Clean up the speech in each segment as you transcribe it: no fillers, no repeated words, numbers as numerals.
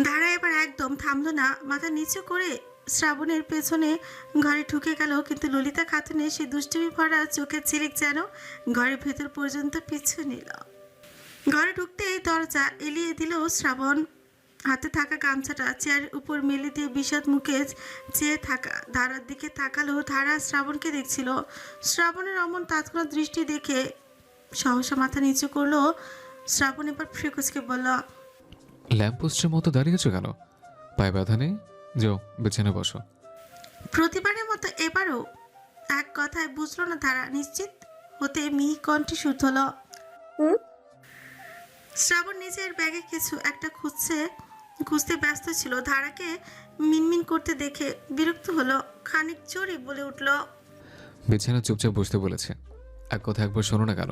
ধারা এবার একদম থামলো না, মাথা নিচু করে শ্রাবণের পেছনে ঘরে ঢুকে গেল। কিন্তু ললিতা খাতুনের সে দুষ্টুমি ভরা চোখের ঝিলিক যেন ঘরের ভেতর পর্যন্ত পিছু নিল। ঘরে ঢুকতেই দরজা এলিয়ে দিল শ্রাবণ। হাতে থাকা গামছাটা চেয়ারের উপর মেলে দিয়ে বিষাদ মুখে চেয়ে থাকা ধারার দিকে তাকালো। ধারা শ্রাবণকে দেখছিল। শ্রাবণের অমন তৎক্ষণাৎ দৃষ্টি দেখে সহসা মাথা নিচু করলো। শ্রাবণ এবার ফ্রিকুচকে বলল, ল্যাম্পপোস্টের মতো দাঁড়িয়েছো কেন? পায়ে ব্যথা নেই? যাও বিছানায় বসো। প্রতিবারের মতো এবারও এক কথায় বুঝলো না ধারা। নিশ্চিত হতে মিহি কণ্ঠে শুধল। হুম। শ্রাবণ নিজের ব্যাগে কিছু একটা খুঁজতে ব্যস্ত ছিল। ধারাকে মিনমিন করতে দেখে বিরক্ত হলো। খানিক জোরে বলে উঠল, বিছানায় চুপচাপ বসতে বলেছে, এক কথা একবার শোনো না কেন?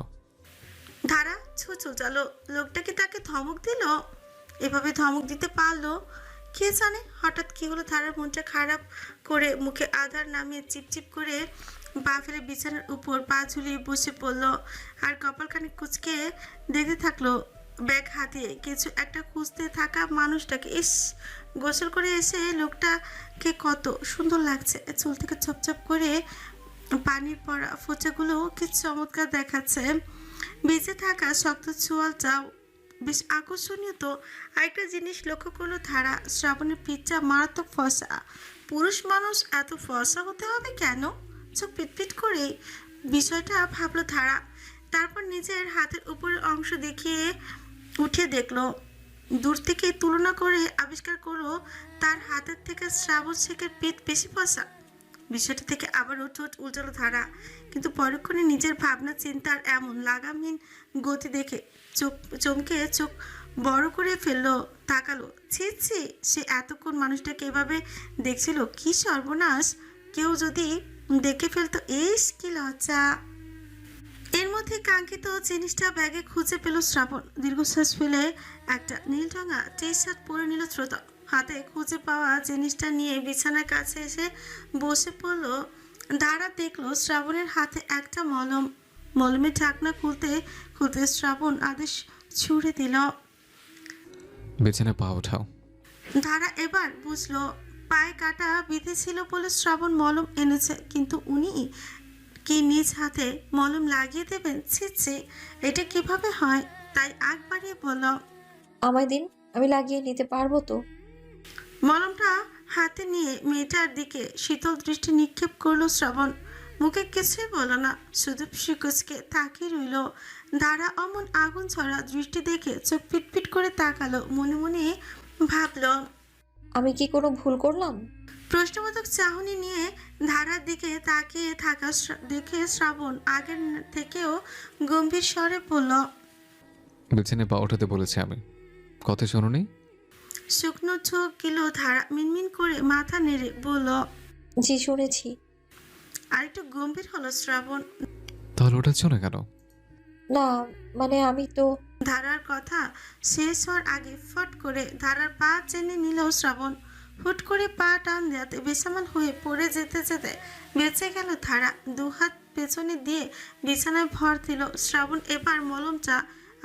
ধারা ছুঁচো চালো। লোকটা কি তাকে ধমক দিল? এভাবে ধমক দিতে পারলো? কে জানে হঠাৎ কি হলো। ধারার মনটা খারাপ করে মুখে আধার নামিয়ে চিপচিপ করে পা ফেলে বিছানার উপর পা ঝুলিয়ে বসে পড়ল। আর কপালখানি কুচকে দেখতে থাকলো ব্যাগ হাতিয়ে কিছু একটা খুঁজতে থাকা মানুষটাকে। ইস, গোসল করে এসে লোকটাকে কত সুন্দর লাগছে। চুল থেকে চপচপ করে পানির পড়া ফোঁচাগুলো কি চমৎকার দেখাচ্ছে। বেঁচে থাকা শক্ত চোয়ালটাও বেশ আকর্ষণীয়। তো আরেকটা জিনিস লক্ষ্য করলো ধারা, শ্রাবণের পিঠটা মারাত্মক ফর্সা। পুরুষ মানুষ এত ফর্সা হতে হবে কেন? চোখ পিটপিট করে বিষয়টা ভাবলো ধারা। তারপর নিজের হাতের উপরের অংশ দেখিয়ে উঠে দেখলো। দূর থেকে তুলনা করে আবিষ্কার করলো তার হাতের থেকে শ্রাবণ শেখের পিঠ বেশি ফর্সা। বিষয়টা থেকে আবারও ঠোঁট উল্টালো ধারা। কিন্তু পরক্ষণে নিজের ভাবনা চিন্তার এমন লাগামহীন গতি দেখে চমকে চোখ বড় করে ফেললো। তাকালো। ছি ছি, সে এতক্ষণ মানুষটাকে এভাবে দেখছিল। কি সর্বনাশ! কেউ যদি দেখে ফেলতো! ইস, কি লজ্জা! এর মধ্যে কাঙ্ক্ষিত জিনিসটা ব্যাগে খুঁজে পেল শ্রাবণ। দীর্ঘশ্বাস ফেলে একটা নীলরঙা টি শার্ট পরে নিল শ্রোতা। হাতে খুঁজে পাওয়া জিনিসটা নিয়ে বিছানার কাছে এসে বসে পড়ল। দাঁড়া দেখলো শ্রাবণের হাতে একটা মলম। মলমের ঢাকনা খুলতে খুলতে শ্রাবণ আদেশ ছুড়ে দিল। বিছানায় পা ওঠাও। ধারা এবার বুঝলো পায়ে কাটা বিঁধেছিল বলে শ্রাবণ মলম এনেছে। কিন্তু উনি কি নিজ হাতে মলম লাগিয়ে দেবেন? ছি ছি, এটা কিভাবে হয়? তাই আগ বাড়িয়ে বলল, আমায় দিন, আমি লাগিয়ে নিতে পারবো তো। মলমটা হাতে নিয়ে মেয়েটার দিকে শীতল দৃষ্টি নিক্ষেপ করলো শ্রাবণ। মুখে কিছুই বলল না, শুধু শিকুচকে তাকিয়ে রইল। দাঁড়া অমন আগুন ছড়া দৃষ্টি দেখে চোখ পিটপিট করে তাকালো। মনে মনে ভাবলো, আমি কি কোনো ভুল করলাম? প্রশ্নবোধক চাহনি নিয়ে ধারার দিকে তাকিয়ে থাকা দেখে শ্রাবণ আগের থেকেও গম্ভীর স্বরে বলল, বিছানায় পা ওঠাতে বলেছে আমি, কথা শোনোনি? শুকনো চোখ গেল ধারা মিনমিন করে মাথা নেড়ে বলল। জি শুনেছি। আরেকটু গম্ভীর হলো শ্রাবণ। তাহলে ওঠাচ্ছ না কেন? না, মানে আমি তো। ধারার কথা শেষ হওয়ার আগে ফট করে ধারার পা টেনে নিল শ্রাবণ। হুট করে পা টান দেওয়াতে বেসামাল হয়ে পড়ে যেতে যেতে বেঁচে গেল ধারা। দুহাত পেছনে দিয়ে বিছানায় ভর দিল শ্রাবণ। এবার মলমটা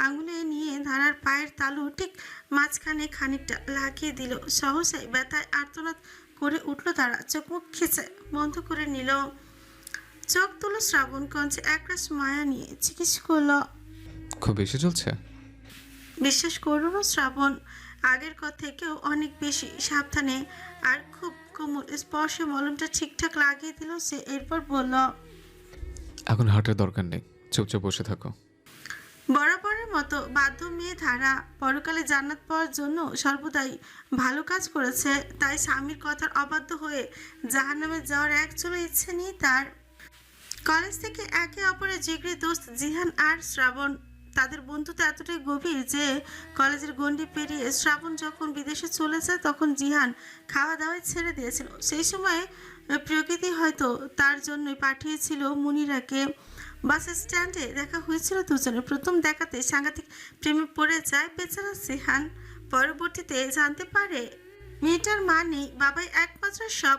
আঙুলে নিয়ে ধারার পায়ের তালু ঠিক মাঝখানে খানিকটা লাগিয়ে দিল। সহসাই ব্যথায় আর্তনাদ করে উঠল তারা। চোখ মুখ খেঁচে বন্ধ করে নিল। চোখ তুলো শ্রাবণ কঞ্চে একরাশ মায়া নিয়ে জিজ্ঞেস করলো, খুব বেশি চলছে? বিশ্বাস করো না শ্রাবণ, আগের থেকেও অনেক বেশি সাবধানে আর খুব কোমল স্পর্শে মলমটা ঠিকঠাক লাগিয়ে দিল সে। এরপর বলল, এখন হাঁটার দরকার নেই, চুপচাপ বসে থাকো। বরাবরের মতো বাধ্য মেয়ে ধারা পরকালে জান্নাত পাওয়ার জন্য সর্বদাই ভালো কাজ করেছে। তাই স্বামীর কথার অবাধ্য হয়ে জাহান্নামে যাওয়ার এক চলো ইচ্ছে নেই তার। কলেজ থেকে একে অপরের জিগরি দোস্ত জিহান আর শ্রাবণ। তাদের বন্ধুত্ব এতটাই গভীর যে কলেজের গণ্ডি পেরিয়ে শ্রাবণ যখন বিদেশে চলে যায় তখন জিহান খাওয়া দাওয়ায় ছেড়ে দিয়েছিল। সেই সময় প্রকৃতি হয়তো তার জন্যই পাঠিয়েছিল মুনিরাকে। বাস স্ট্যান্ডে দেখা হয়েছিল দুজনে। প্রথম দেখাতে সাংঘাতিক প্রেমে পড়ে যায় বেচারা জিহান। পরবর্তীতে জানতে পারে মেয়েটার মা নেই, বাবাই একমাত্র সব।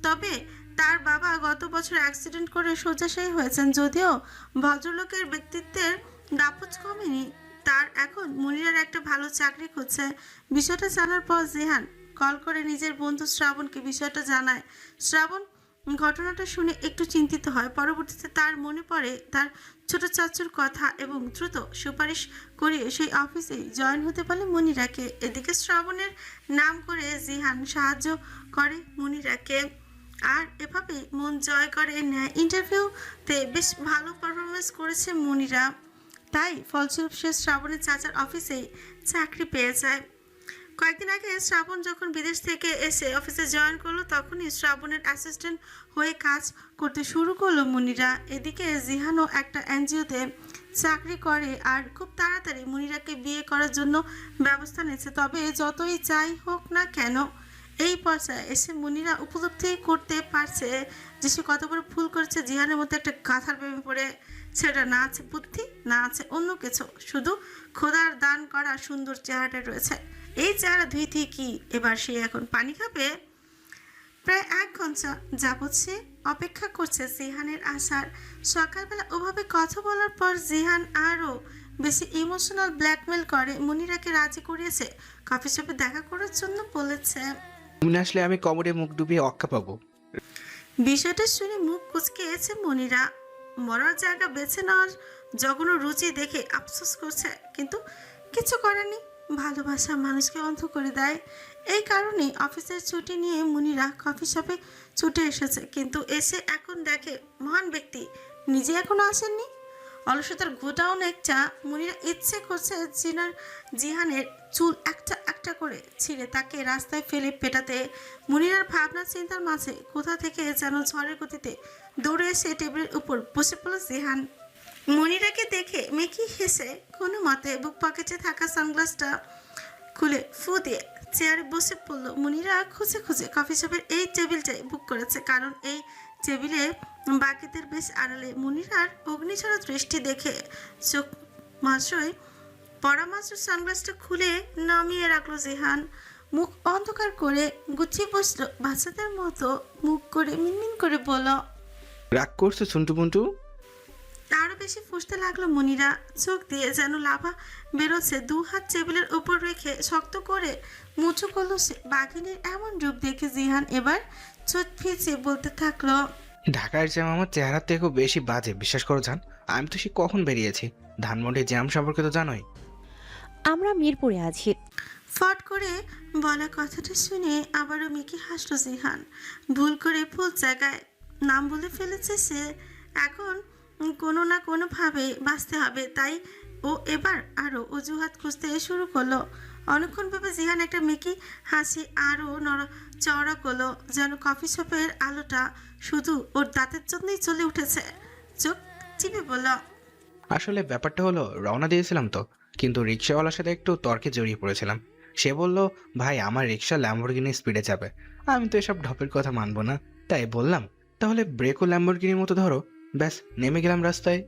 তবে তার বাবা গত বছর অ্যাক্সিডেন্ট করে শয্যাশায়ী হয়েছেন। যদিও ভদ্রলোকের ব্যক্তিত্বের দাপট কমেনি, তার এখন মুনিরার একটা ভালো চাকরি খুঁজছে। বিষয়টা জানার পর জিহান কল করে নিজের বন্ধু শ্রাবণকে বিষয়টা জানায়। শ্রাবণ ঘটনাটা শুনে একটু চিন্তিত হয়। পরবর্তীতে তার মনে পড়ে তার ছোট চাচুর কথা এবং দ্রুত সুপারিশ করিয়ে সেই অফিসে জয়েন হতে বলে মুনিরাকে। এদিকে শ্রাবণের নাম করে জিহান সাহায্য করে মুনিরাকে, আর এভাবেই মন জয় করে নেয়। ইন্টারভিউতে বেশ ভালো পারফরমেন্স করেছে মুনিরা, তাই ফলস্বরূপ সে শ্রাবণের চাচার অফিসেই চাকরি পেয়ে যায়। কয়েকদিন আগে শ্রাবণ যখন বিদেশ থেকে এসে অফিসে জয়েন করলো, তখনই শ্রাবণের অ্যাসিস্ট্যান্ট হয়ে কাজ করতে শুরু করলো মুনিরা। এদিকে জিহানও একটা এনজিওতে চাকরি করে আর খুব তাড়াতাড়ি মুনিরাকে বিয়ে করার জন্য ব্যবস্থা নিচ্ছে। তবে যতই যাই হোক না কেন, এই পর্যায়ে এসে মুনিরা উপলব্ধি করতে পারছে যে সে কত বড় ভুল করেছে। জিহানের মধ্যে একটা গাথার প্রেমে পড়ে, সেটা না আছে বুদ্ধি, না আছে অন্য কিছু, শুধু খোদার দান করা সুন্দর চেহারাটা রয়েছে। এই চেহারা ধুইতে কি এবার সে এখন পানি খাবে? প্রায় 1 ঘন্টা যাবৎ সে অপেক্ষা করছে জিহানের আসার। সকালবেলা ওভাবে কথা বলার পর জিহান আরও বেশি ইমোশনাল ব্ল্যাকমেল করে মুনিরাকে রাজি করিয়েছে কফি শপে দেখা করার জন্য। বলেছে, তুমি না আসলে আমি কমরে মুখ ডুবিয়ে অক্কা পাবো। বিষয়টা শুনে মুখ কুঁচকিয়েছে মুনিরা। মরার জায়গা বেছে নেওয়ার জঘন্য রুচি দেখে আফসোস করছে, কিন্তু কিছু করার নেই, ভালোবাসা মানুষকে অন্ধ করে দেয়। এই কারণে অফিসের ছুটি নিয়ে মুনিরা কফি শপে ছুটে এসেছে, কিন্তু এসে এখন দেখে মহান ব্যক্তি নিজে এখনো আসেননি। অলসতার গোডাউন একটা মুনিরা ইচ্ছে করছে জিহানের চুল একটা একটা করে ছিঁড়ে তাকে রাস্তায় ফেলে পেটাতে। মুনিরার ভাবনা চিন্তার মাঝে কোথা থেকে যেন ঝড়ের গতিতে দৌড়ে এসে টেবিলের উপর বসে পড়ল জিহান। মুনিরাকে দেখে মেকি হেসে কোনো মতে বুক পকেটে থাকা সানগ্লাসটা খুলে ফু দিয়ে চেয়ারে বসে পড়ল। মুনিরা খুঁজে খুঁজে কফি শপের এই টেবিলটাই বুক করেছে, কারণ এই টেবিলে বাকিদের বেশ আড়ালে। মুনিরার অগ্নিঝরা দৃষ্টি দেখে চোখ মাত্রই পরামাত্র সানগ্লাসটা খুলে নামিয়ে রাখলো জিহান। মুখ অন্ধকার করে গুছিয়ে বসলো বাচ্চাদের মতো, মুখ করে মিনমিন করে বলল, রাগ করছো ছুন্টু পুন্টু? আরো বেশি ফুঁসতে লাগলো মুনিরা। চোখ দিয়ে যেন লাভা বেরোচ্ছে। 2 হাত টেবিলের উপর রেখে শক্ত করে মুঠো করলো সে। বাঘিনীর এমন রূপ দেখে জিহান এবার চোখ ফিচিয়ে বলতে থাকলো, ঢাকার জ্যাম আমার চেহারার থেকেও বেশি বাজে, বিশ্বাস করো জান। আমি তো সে কখন বেরিয়েছি। ধানমন্ডির জ্যাম সম্পর্কে তো জানোই। আমরা মিরপুরে আছি। ফট করে বলা কথাটা শুনে আবারও মিকি হাসলো জিহান। ভুল করে ভুল জায়গায় নাম বলে ফেলেছে সে। এখন কোনো না কোনোভাবে বাঁচতে হবে, তাই ও এবার আরও অজুহাত খুঁজতে শুরু করলো। অনেকক্ষণ ভেবে জিহান একটা মিকি হাসি আরও চওড়া করলো, যেন কফি শপের আলোটা শুধু ওর দাঁতের জন্যই চলে উঠেছে। চোখ চিপে বলল, আসলে ব্যাপারটা হলো, রওনা দিয়েছিলাম তো, কিন্তু রিক্সাওয়ালার সাথে একটু তর্কে জড়িয়ে পড়েছিলাম। সে বলল, ভাই আমার রিক্সা ল্যাম্বরগিনি স্পিডে যাবে। আমি তো এসব ঢপের কথা মানবো না, তাই বললাম তাহলে ব্রেকও ল্যাম্বরগিনির মতো ধরো। ব্যাস নেমে গেলাম রাস্তায়।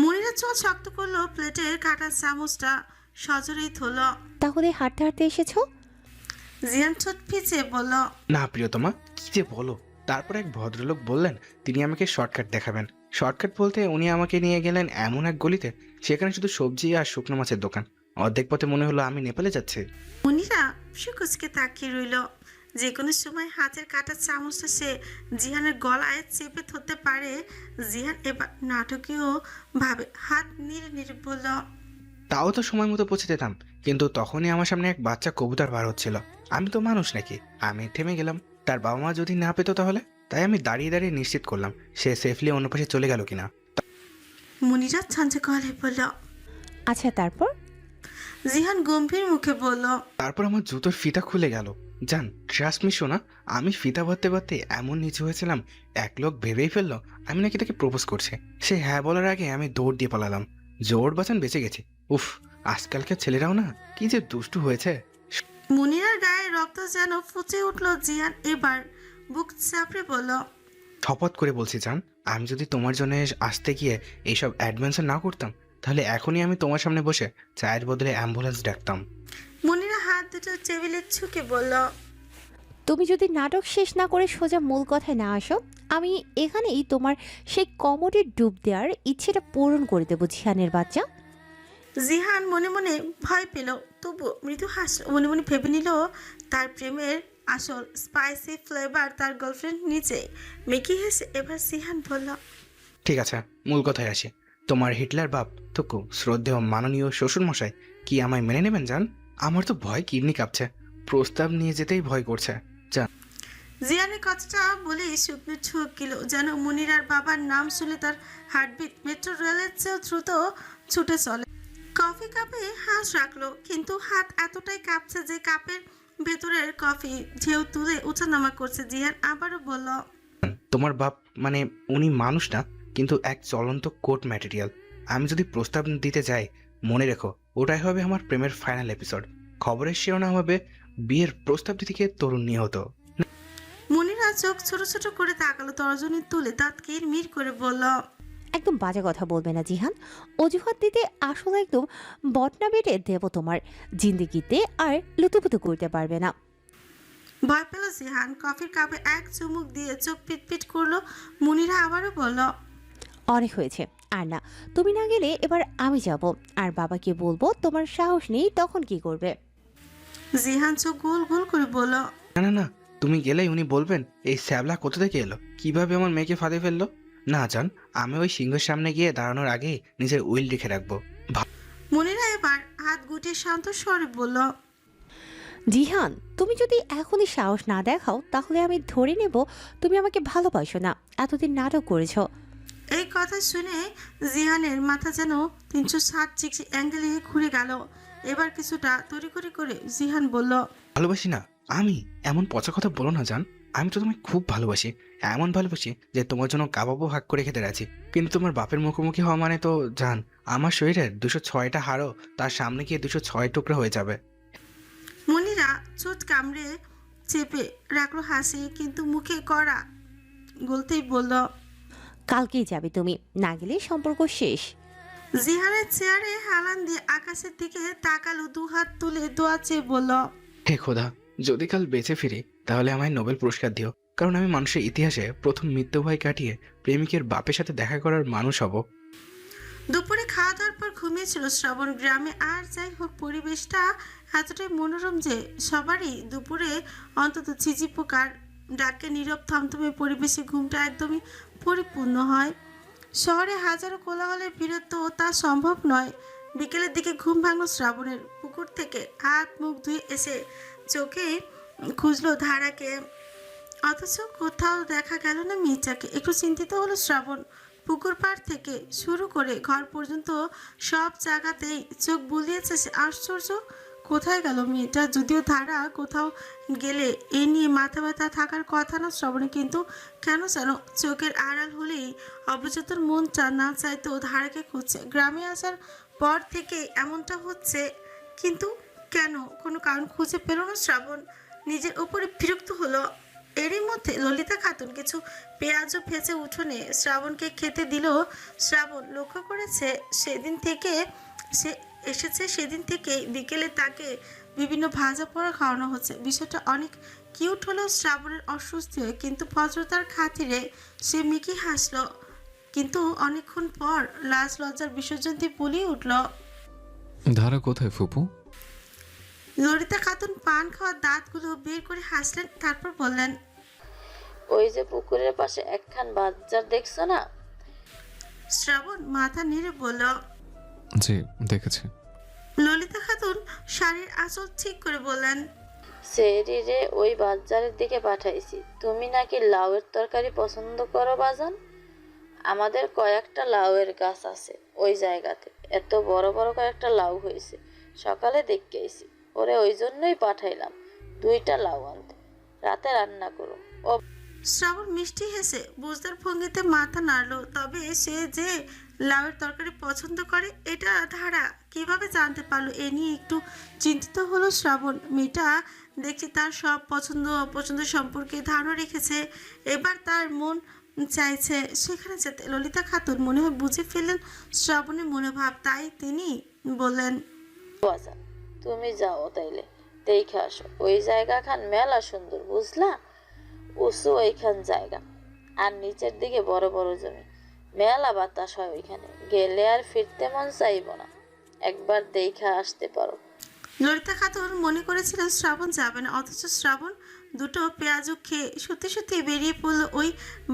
মুনিরা চোখ শক্ত করলো, প্লেটের কাটা চামচটা সজোরেই থলো। তাহলে হাঁটতে হাঁটতে এসেছো? জিয়ান ঠোঁট ফিচে বলল, না প্রিয়তমা, কি যে বলো। তারপর এক ভদ্রলোক বললেন তিনি আমাকে শর্টকাট দেখাবেন। শর্টকাট বলতে উনি আমাকে নিয়ে গেলেন এমন এক গলিতে, সেখানে শুধু সবজি আর শুকনো মাছের দোকান। অর্ধেক পথে মনে হলো আমি নেপালে যাচ্ছি। মুনিরা সুকুচকে তাকিয়ে রইল। যে কোনো সময় হাতের কাটা চামচটা সে জিহানের গলায় চেপে ধরতে পারে। জিহান এবার নাটকীয় ভাবে হাত নেড়ে নেড়ে বলল, তাও তো সময় মতো পৌঁছে যেতাম, কিন্তু তখনই আমার সামনে এক বাচ্চা কবুতর বার হচ্ছিল। আমি তো মানুষ নাকি, আমি থেমে গেলাম। তার বাবা মা যদি না পেতো তাহলে? তাই আমি দাঁড়িয়ে দাঁড়িয়ে নিশ্চিত করলাম সে সেফলি অন্য পাশে চলে গেল কিনা। মুনিরা ছাঞ্চে গলায় বলল, আচ্ছা তারপর? জিহান গম্ভীর মুখে বলল, তারপর আমার জুতোর ফিতা খুলে গেল। জান, ট্রাস্ট মি শোনা, আমি ফিতা বাঁধতে বাঁধতে এমন নিচু হয়েছিলাম, এক লোক ভেবেই ফেললো আমি নাকি তাকে প্রপোজ করছে। সে হ্যাঁ বলার আগে আমি দৌড় দিয়ে পালালাম। জোর বাঁচান বেঁচে গেছি। উফ, আজকালকার ছেলেরাও না কি যে দুষ্টু হয়েছে। মুনিরার গায়ে রক্ত যেন ফুটে উঠলো। জিহান এবার বুক চাপড়ে বলল, শপথ করে বলছি জান, আমি যদি তোমার জন্য আসতে গিয়ে এইসব অ্যাডভেঞ্চার না করতাম, তাহলে এখনই আমি তোমার সামনে বসে চায়ের বদলে অ্যাম্বুলেন্স ডাকতাম। মুনিরা হাত দুটো টেবিলে ঝুঁকে বলল, তুমি যদি নাটক শেষ না করে সোজা মূল কথায় না আসো, আমি এখানেই তোমার সেই কমোডে ডুব দেওয়ার ইচ্ছেটা পূরণ করে দেবো জিহানের বাচ্চা। জিহান মনে মনে ভয় পেল, তবু মৃদু হাসল। মনে মনে ভেবে নিল তার প্রেমের আসল স্পাইসি ফ্লেভার তার গার্লফ্রেন্ড নিচে। মেকি হেসে এবার জিহান বলল, ঠিক আছে, মূল কথায় আসি। তোমার হিটলার বাপ থুকু শ্রদ্ধেয় মাননীয় শ্বশুরমশাই কি আমায় মেনে নেবেন জান? আমার তো ভয় কিডনি কাঁপছে, প্রস্তাব নিয়ে যেতেই ভয় করছে। জিয়ানের কথাটা বলেই শুকনো ঢুক গেল, যেন মুনিরার বাবার নাম শুনে তার হার্টবিট মেট্রো রেলের চেয়েও দ্রুত ছুটে চলে। কফি কাপে হাত রাখলো, কিন্তু হাত এতটাই কাঁপছে যে কাপের ভেতরের কফি ঢেউ তুলে ওঠানামা করছে। জিহান আবারও বলল, তোমার বাপ মানে উনি মানুষ না, কিন্তু এক চলন্ত কোড ম্যাটেরিয়াল। আমি যদি প্রস্তাব দিতে যাই, মনে রেখো ওটাই হবে আমার প্রেমের ফাইনাল এপিসোড। খবরের শিরোনাম হবে বিয়ের প্রস্তাব দিতে গিয়ে তরুণ নিহত। মুনিরা চোখ ছোট ছোট করে তাকালো তর্জনী তুলে, দাঁত কিরমির করে বলল, একদম বাজে কথা বলবে না জিহান। অজুহাত দিতে আসলে একদম বটনা বেটে দেব তোমার জিন্দেগিতে, আর লুতুপুতু করতে পারবে না। ভয় পেল জিহান। কফির কাপে এক চুমুক দিয়ে চোখ পিটপিট করলো। মুনিরা আবারও বলল, অনেক হয়েছে, আর না, তুমি না গেলে এবার আমি যাব, আর বাবাকে বলবো তোমার সাহস নেই, তখন কি করবে? জিহান চোখ গোল গোল করে বলল, না না না, তুমি গেলেই উনি বলবেন এই শ্যাবলা কোথা থেকে এলো, কিভাবে আমার মেয়েকে ফাঁদে ফেললো। না জান, আমি ওই সিংহের সামনে গিয়ে দাঁড়ানোর আগে নিজের উইল লিখে রাখবো। মুনিরা এবার হাত গুটিয়ে শান্ত স্বরে বলল, জিহান, তুমি যদি এখনই সাহস না দেখাও তাহলে আমি ধরে নেব তুমি আমাকে ভালোবাসো না, এতদিন নাটক করেছো। এই কথা শুনে জিহানের মাথা যেন 360 অ্যাঙ্গেলে ঘুরে গেল। এবার কিছুটা তড়িঘড়ি করে জিহান বলল, ভালোবাসি না আমি? এমন পচা কথা বলো না জান, আমি তো তোমায় খুব ভালোবাসি, এমন ভালোবাসি যে তোমার জন্য কাবাবও ভাগ করে খেতে রাজি। কিন্তু তোমার বাপের মুখোমুখি হওয়া মানে তো জান, আমার শরীরের 206টা হাড়ও তার সামনে গিয়ে 206 টুকরো হয়ে যাবে। মুনিরা চোট কামড়ে চেপে রাখলো হাসি, কিন্তু মুখে কড়া গলতেই বলল, কালকেই যাবে তুমি, না গেলে সম্পর্ক শেষ। জিহানের চেয়ারে হেলান দিয়ে আকাশের দিকে তাকালো, দু হাত তুলে দোয়া চেয়ে বলল, হে খোদা, যদি কাল বেঁচে ফিরি তাহলে আমায় নোবেল পুরস্কার দিও, কারণ আমি মানুষের ইতিহাসে প্রথম মৃত্যু ভয় কাটিয়ে প্রেমিকের বাপের সাথে দেখা করার মানুষ হব। দুপুরে খাওয়া দাওয়ার পর ঘুমিয়েছিল শ্রাবণ। গ্রামে আর যাই হোক পরিবেশটা এতটাই মনোরম যে সবারই দুপুরে অন্তত ঝিঝি পোকার ডাকে নীরব থমথমে পরিবেশে ঘুমটা একদমই পরিপূর্ণ হয়। শহরে হাজারো কোলাহলের ভিড়ে তো তা সম্ভব নয়। বিকেলের দিকে ঘুম ভাঙল শ্রাবণের। পুকুর থেকে হাত মুখ ধুয়ে এসে চোখে খুঁজলো ধারাকে, অথচ কোথাও দেখা গেল না মির্জাকে। একটু চিন্তিত হলো শ্রাবণ। পুকুর পাড় থেকে শুরু করে ঘর পর্যন্ত সব জায়গাতেই চোখ বুলিয়েছে সে। আশ্চর্য, কোথায় গেল মেয়েটা? যদিও ধারা কোথাও গেলে এ নিয়ে মাথা ব্যথা থাকার কথা না শ্রাবণে, কিন্তু কেন যেন চোখের আড়াল হলেই অবচেতন মনটা না চাইতো ধারাকে খুঁজছে। গ্রামে আসার পর থেকে এমনটা হচ্ছে, কিন্তু কেন? কোনো কারণ খুঁজে পেল না শ্রাবণ। নিজের উপরে বিরক্ত হলো। এরই মধ্যে ললিতা খাতুন কিছু পেঁয়াজও ভেজে উঠোনে শ্রাবণকে খেতে দিল। শ্রাবণ লক্ষ্য করেছে সেদিন থেকে সে এসেছে, সেদিন থেকেই বিকেলে তাকে বিভিন্ন ভাজা পোড়া খাওয়ানো হচ্ছে। বিষয়টা অনেক কিউট হলেও শ্রাবণের অস্বস্তি হয়, কিন্তু ভদ্রতার খাতিরে সে মিকি হাসলো। কিন্তু অনেকক্ষণ পর লাজ লজ্জার বিসর্জন দিয়ে বলিয়ে উঠল, ধারা কোথায় ফুপু? ললিতা খাতুন পান খাওয়া দাঁতগুলো বের করে হাসলেন, তারপর বললেন, ওই যে পুকুরের পাশে একখান বাজার দেখছো না? শ্রাবণ মাথা নেড়ে বলল, জি দেখেছি। ললিতা খাতুন শাড়ির আঁচল ঠিক করে বললেন, সেরিরে ওই বাজারের দিকে পাঠাইছি। তুমি নাকি লাউয়ের তরকারি পছন্দ করো বাজান। আমাদের কয়েকটা লাউয়ের গাছ আছে ওই জায়গাতে, এত বড় বড় কয়েকটা লাউ হয়েছে, সকালে দেখেছি। ওরে ওই জন্যই পাঠাইলাম 2টা লাউ আনতে, রাতে রান্না করো। ও শ্রাবণ মিষ্টি হেসে বুঝদার ভঙ্গিতে মাথা নাড়লো। তবে সে যে লাউয়ের তরকারি পছন্দ করে এটা ধারা কিভাবে জানতে পারলো, এ নিয়ে একটু চিন্তিত হলো শ্রাবণ। মেয়েটা দেখছি তার সব পছন্দ অপছন্দ সম্পর্কে ধারণা রেখেছে। এবার তার মন চাইছে সেখানে যেতে। ললিতা খাতুন মনে হয় বুঝে ফেললেন শ্রাবণের মনোভাব, তাই তিনি বললেন, বাজান, তুমি যাও তাইলে দেখে আসো। ওই জায়গা খান মেলা সুন্দর, বুঝলা? উঁচু ওইখান জায়গা, আর নিচের দিকে বড় বড় জমি, মেলা বাতাস হয় ওইখানে, গেলে আর ফিরতে মন চাইব না। একবার দেখা আসতে পারো। ললিতা খাতুন মনে করেছিলেন শ্রাবণ যাবে না, অথচ শ্রাবণ দুটো পেঁয়াজু খেয়ে সত্যি সত্যি বেরিয়ে পড়ল ওই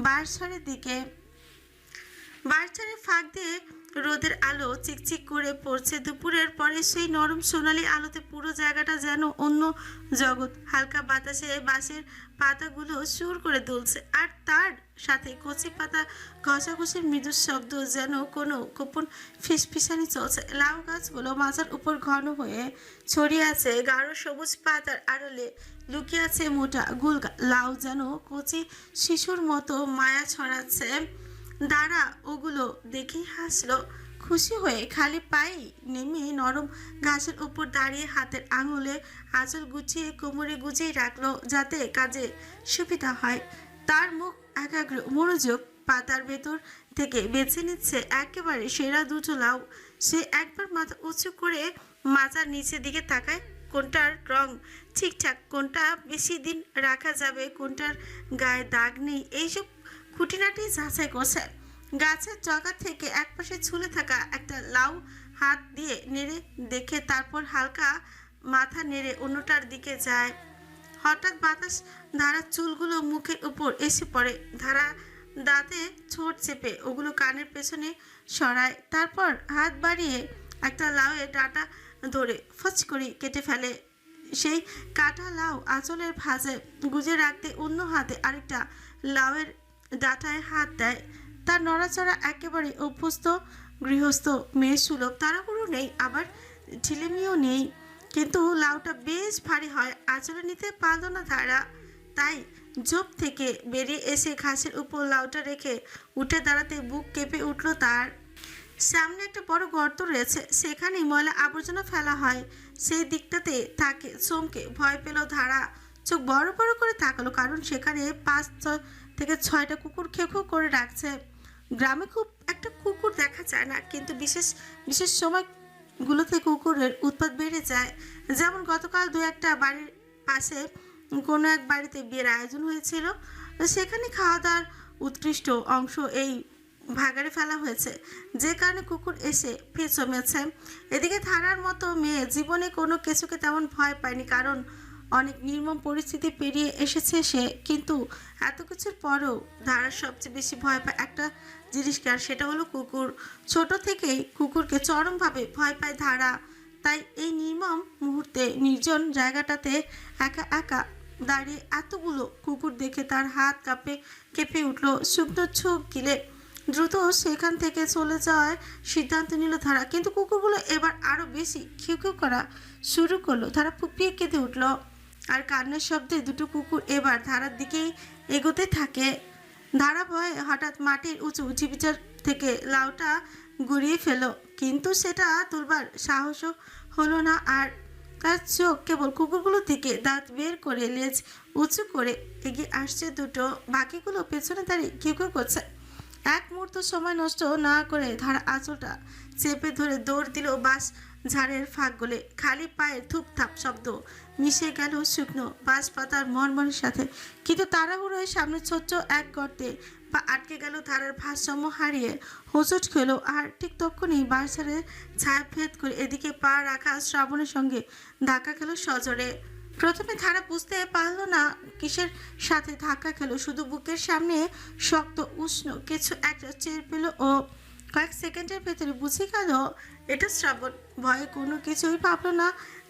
বাঁশঝাড়ের দিকে। বাঁশঝাড়ের ফাঁক দিয়ে রোদের আলো চিকচিক করে পড়ছে। দুপুরের পরে সেই নরম সোনালি আলোতে পুরো জায়গাটা যেন অন্য জগৎ। হালকা বাতাসে বাঁশের পাতাগুলো সুর করে দুলছে, আর তার সাথে কচি পাতা ঘষাঘষির মৃদু শব্দ, যেন কোনো গোপন ফিসফিসানি চলছে। লাউ গাছগুলো মাথার উপর ঘন হয়ে ছড়িয়ে আছে গাঢ় সবুজ পাতার আড়লে, লুকিয়ে আছে মোটা গুল লাউ, যেন কচি শিশুর মতো মায়া ছড়াচ্ছে। দাঁড়া ওগুলো দেখেই হাসলো খুশি হয়ে, খালি পায়ে নেমে নরম ঘাসের উপর দাঁড়িয়ে হাতের আঙুলে আঁচল গুছিয়ে কোমরে গুছিয়ে রাখলো যাতে কাজে সুবিধা হয়। তার মুখ একাগ্র মনোযোগ, পাতার ভেতর থেকে বেছে নিচ্ছে একেবারে সেরা দুটো লাউ। সে একবার মাথা উঁচু করে মাথার নিচের দিকে তাকায়, কোনটার রং ঠিকঠাক, কোনটা বেশি দিন রাখা যাবে, কোনটার গায়ে দাগ নেই, এইসব খুঁটিনাটি যাচাই করছে। গাছের জগা থেকে একপাশে ঝুলে থাকা একটা লাউ হাত দিয়ে নেড়ে দেখে, তারপর হালকা মাথা নেড়ে অন্যটার দিকে যায়। হঠাৎ বাতাস ধারার চুলগুলো মুখের উপর এসে পড়ে। ধারা দাঁতে ঠোঁট চেপে ওগুলো কানের পেছনে সরায়, তারপর হাত বাড়িয়ে একটা লাউয়ের ডাঁটা ধরে ফচ করে কেটে ফেলে। সেই কাটা লাউ আঁচলের ভাঁজে গুজে রাখতে অন্য হাতে আরেকটা লাউয়ের ডাঁটায় হাত দেয়। তার নড়াচড়া একেবারে অভ্যস্ত গৃহস্থ মেয়ে সুলভ, তাড়াহুড়ো নেই, আবার ঢিলেমিও নেই। কিন্তু লাউটা বেশ ভারী হয়, আঁচলে নিতে পারল না ধারা। তাই ঝোপ থেকে বেরিয়ে এসে ঘাসের উপর লাউটা রেখে উঠে দাঁড়াতে বুক কেঁপে উঠল তার। সামনে একটা বড় গর্ত রয়েছে, সেখানেই ময়লা আবর্জনা ফেলা হয়। সেই দিকটাতে তাকে চমকে ভয় পেল ধারা। চোখ বড় বড় করে তাকালো, কারণ সেখানে 5 থেকে 6টা কুকুর খেউ খেউ করে রাখছে। গ্রামে খুব একটা কুকুর দেখা যায় না, কিন্তু বিশেষ বিশেষ সময়গুলোতে কুকুরের উৎপাত বেড়ে যায়। যেমন গতকাল 2-1টা বাড়ির পাশে কোনো এক বাড়িতে বিয়ের আয়োজন হয়েছিল, সেখানে খাওয়া দাওয়ার উৎকৃষ্ট অংশ এই ভাগাড়ে ফেলা হয়েছে, যে কারণে কুকুর এসে ফের জমেছে। এদিকে ধারার মতো মেয়ে জীবনে কোনো কিছুকে তেমন ভয় পায়নি, কারণ অনেক নির্মম পরিস্থিতি পেরিয়ে এসেছে সে। কিন্তু এত কিছুর পরেও ধারার সবচেয়ে বেশি ভয় পায় একটা জিনিসকে, আর সেটা হলো কুকুর। ছোট থেকেই কুকুরকে চরমভাবে ভয় পায় ধারা। তাই এই নির্মম মুহূর্তে নির্জন জায়গাটাতে একা একা দাঁড়িয়ে এতগুলো কুকুর দেখে তার হাত কেঁপে উঠল। শুকনো চোখ গিলে দ্রুত সেখান থেকে চলে যাওয়ার সিদ্ধান্ত নিল ধারা। কিন্তু কুকুরগুলো এবার আরো বেশি খেউ খেউ করা শুরু করলো। ধারা ফুপিয়ে কেঁদে উঠল, আর কান্নার শব্দে দুটো কুকুর এবার ধারার দিকেই এগোতে থাকে। ধারা ভয়ে হঠাৎ মাটির উঁচু ঝিপিচার থেকে লাউটা গুড়িয়ে ফেলো, কিন্তু সেটা তুলবার সাহসও হলো না। আর তার চোখ কেবল কুকুরগুলোর দিকে, দাঁত বের করে লেজ উঁচু করে এগিয়ে আসছে দুটো। বাকিগুলো পেছনে দাঁড়িয়ে কেউ কেউ করছে। এক মুহূর্ত সময় নষ্ট না করে ধারা আঁচলটা চেপে ধরে দৌড় দিল বাঁশ ঝাড়ের ফাঁক গলে। খালি পায়ের থুপথাপ শব্দ মিশে গেল শুকনো বাঁশ পাতার মরমরের সাথে। কিন্তু তাড়াহুড়োয় সামনে ছোট্ট এক গর্তে পা আটকে গেল। ধারার ভারসাম্য হারিয়ে হোঁচট খেল, আর ঠিক তখনই বাঁশ ঝাড়ের ছায়া ভেদ করে এদিকে পা রাখা শ্রাবণের সঙ্গে ধাক্কা খেল সজোরে। প্রথমে ধারা বুঝতে পারল না কিসের সাথে ধাক্কা খেলো, শুধু বুকের সামনে শক্ত উষ্ণ কিছু একটা চের পেল ও কয়েক সেকেন্ডের ভেতরে বুঝে গেল এটা শ্রাবণ। ভয়ে কোনো কিছুই ভাবল না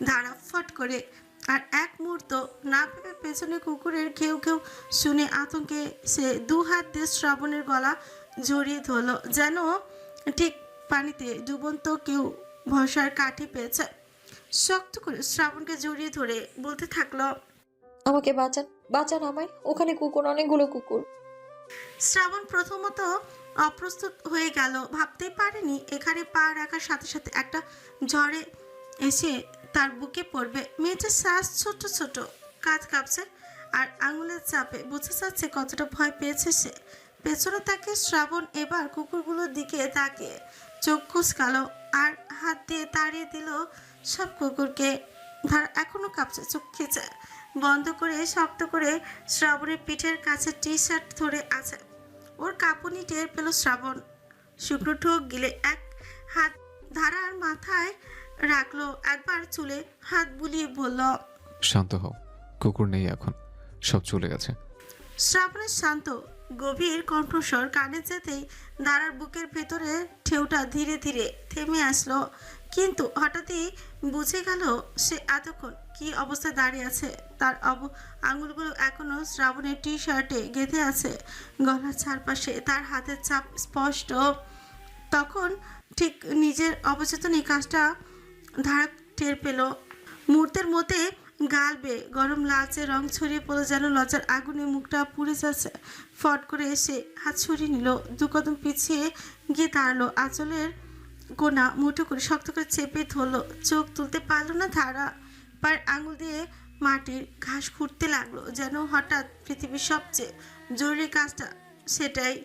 ধারা ফট করে। আর এক মুহূর্ত না ভেবে পেছনে কুকুরের ঘেউ ঘেউ শুনে আতঙ্কে সে 2 হাত দিয়ে শ্রাবণের গলা জড়িয়ে ধরল, যেন ঠিক পানিতে ডুবন্ত কেউ ভরসার কাঠি পেয়েছে। শক্ত করে শ্রাবণকে জড়িয়ে ধরে বলতে থাকলো, আমাকে বাঁচান, বাঁচান আমায়, ওখানে কুকুর, অনেকগুলো কুকুর। শ্রাবণ প্রথমত অপ্রস্তুত হয়ে গেল, ভাবতেই পারেনি এখানে পা রাখার সাথে সাথে একটা ঝড়ে এসে তার বুকে পড়বে। মেয়েটার শ্বাস ছোট ছোট, কাঁধ কাঁপছে, আর আঙুলের চাপে বোঝা যাচ্ছে কতটা ভয় পেয়েছে সে। পেছনে তাকে শ্রাবণ এবার কুকুরগুলোর দিকে তাকে চোখ কুচকালো আর হাত দিয়ে তাড়িয়ে দিল সব কুকুরকে। ধার এখনো কাঁপছে, চোখ খিচে বন্ধ করে শক্ত করে শ্রাবণের পিঠের কাছে টি-শার্ট ধরে আছে। ওর কাঁপুনি টের পেল শ্রাবণ। শুকনো ঠোক গিলে এক হাত ধারার মাথায় রাখলো, একবার চুলে হাত বুলিয়ে বলল। শান্ত হও, কুকুর নেই এখন, সব চলে গেছে। শ্রাবণের শান্ত গভীর কণ্ঠস্বর কানে যেতেই ধারার বুকের ভেতরে ঢেউটা ধীরে ধীরে থেমে আসলো। কিন্তু হঠাৎই বুঝে গেল সে এতক্ষণ কি অবস্থায় দাঁড়িয়ে আছে। তার আঙুলগুলো এখনো শ্রাবণের টি শার্টে গেঁথে আছে, গলার চারপাশে তার হাতের চাপ স্পষ্ট। তখন ঠিক নিজের অবচেতনে কাজটা ধারা টের পেল। মুহূর্তের মধ্যে গাল বেয়ে গরম লালচে রং ছড়িয়ে পড়লো, যেন লজ্জার আগুনে মুখটা পুড়ে যাচ্ছে। ফট করে এসে হাত ছড়িয়ে নিল, দু কদম পিছিয়ে গিয়ে দাঁড়ালো, আঁচলের কোনা মুঠো করে শক্ত করে চেপে ধরলো। চোখ তুলতে পারলো না ধারা, পায়ের আঙুল দিয়ে মাটির ঘাস খুঁড়তে লাগলো, যেন হঠাৎ পৃথিবীর সবচেয়ে জরুরি কাজটা সেটাই।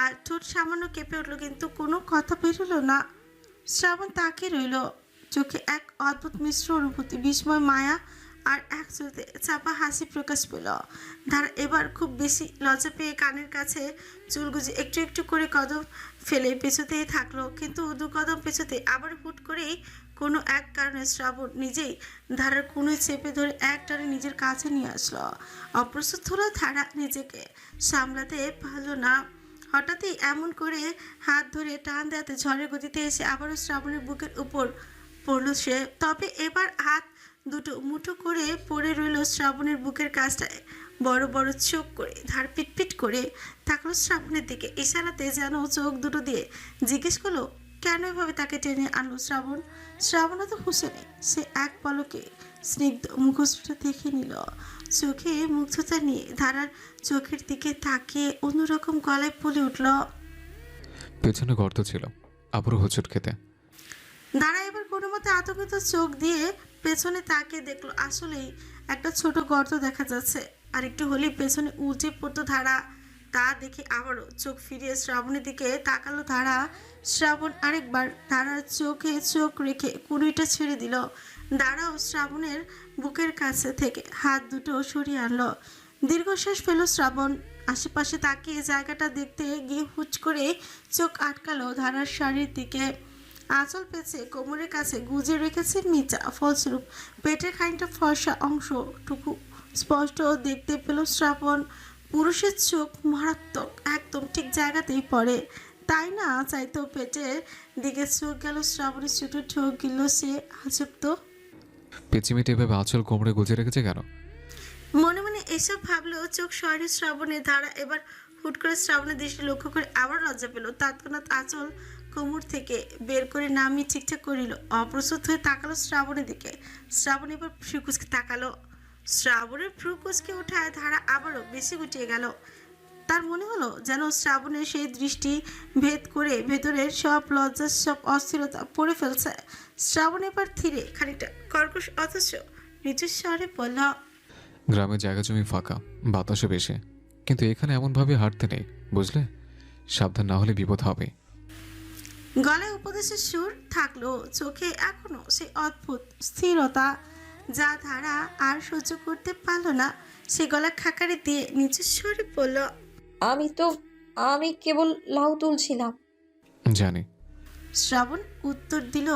আর ঠোঁট সামান্য কেঁপে উঠলো, কিন্তু কোনো কথা বেরোলো না। শ্রাবণ তাকিয়ে রইল, চোখে এক অদ্ভুত মিশ্র অনুভূতি, বিস্ময়, মায়া আর এক চোখে চাপা হাসি প্রকাশ পেল। ধারা এবার খুব বেশি লজ্জা পেয়ে কানের কাছে চুল গুজে একটু একটু করে কদম ফেলে পেছোতেই থাকলো। কিন্তু দু কদম পেছোতে আবার হুট করেই কোনো এক কারণে শ্রাবণ নিজেই ধারার কোণে চেপে ধরে একটানে নিজের কাছে নিয়ে আসলো। অপ্রস্তুত হলো ধারা, নিজেকে সামলাতে পারলো না। হঠাৎই এমন করে হাত ধরে টান দেওয়াতে ঝড়ের গতিতে এসে আবারও শ্রাবণের বুকের উপর পড়লো সে। তবে এবার হাত দুটো মুঠো করে পড়ে রইল শ্রাবণের বুকের কাছটায়। বড় বড় চোখ করে ধার পিটপিট করে তাকালো শ্রাবণের দিকে, ইশারাতে যেন চোখ দুটো দিয়ে জিজ্ঞেস করলো কেন এভাবে তাকে টেনে আনলো শ্রাবণ। শ্রাবণ তো হুঁশে নেই, সে এক পলকে স্নিগ্ধ মুখোশটা দেখে নিল। চোখে মুগ্ধতা নিয়ে ধারার চোখের দিকে তাকিয়ে অন্যরকম গলায় বলে উঠল। পেছনে গর্ত ছিল, আবারও হোঁচট খেতে। ধারা এবার কোনো মতে আতঙ্কিত চোখ দিয়ে পেছনে তাকিয়ে দেখলো, আসলেই একটা ছোট গর্ত দেখা যাচ্ছে। আর একটু হলেই পেছনে উল্টে পড়তো ধারা। তা দেখে আবারও চোখ ফিরিয়ে শ্রাবণের দিকে তাকালো ধারা। শ্রাবণ আরেকবার ধারার চোখে চোখ রেখে কুড়িটা ছেড়ে দিল। দাঁড়াও শ্রাবণের বুকের কাছে থেকে হাত দুটো সরিয়ে আনলো। দীর্ঘশ্বাস ফেলো শ্রাবণ। আশেপাশে তাকিয়ে জায়গাটা দেখতে গিয়ে হুচ করে চোখ আটকালো ধারার শাড়ির দিকে। আঁচল পেঁচে কোমরের কাছে গুজে রেখেছে মিচা, ফলস্বরূপ পেটের খানিকটা ফর্সা অংশটুকু স্পষ্ট দেখতে পেল শ্রাবণ। পুরুষের চোখ মারাত্মক, একদম ঠিক জায়গাতেই পড়ে, তাই না চাইতেও পেটের দিকে চোখ গেল শ্রাবণের ছোট ঠোক গিল সে। আজব তো, পেঁচিমেটে এভাবে আঁচল কোমরে গুজে রেখেছে কেন? মনে মনে এসব ভাবলেও চোখ সয়নি শ্রাবণের। ধারা এবার হুট করে শ্রাবণের দৃষ্টি লক্ষ্য করে আবার লজ্জা পেল। তৎক্ষণাৎ আঁচল কোমর থেকে বের করে নামিয়ে ঠিকঠাক করিল। অপ্রস্তুত হয়ে তাকালো শ্রাবণের দিকে। শ্রাবণ এবার ফ্রুকুচকে তাকালো। শ্রাবণের ফ্রুকুচকে উঠায় ধারা আবারও বেশি গুটিয়ে গেল। তার মনে হলো যেন শ্রাবণের সেই দৃষ্টি ভেদ করে ভেতরের সব লজ্জা, সব অস্থিরতা পড়ে ফেলছে। শ্রাবণ এবার ধীরে, খানিকটা কর্কশ অথচ নিচু স্বরে বলল। গ্রামের জায়গা জমি ফাঁকা, বাতাসে বেশি, কিন্তু এখানে এমনভাবে হাঁটতে নেই, বুঝলে? সাবধান না হলে বিপদ হবে। গলায় উপদেশের সুর থাকলো, চোখে এখনো সেই অদ্ভুত স্থিরতা যা ধারা আর সহ্য করতে পারলো না। সে গলা খাকারি দিয়ে নিচু স্বরে বলল। আমি কেবল লাউ তুলছিলাম। জানি। শ্রাবণ উত্তর দিল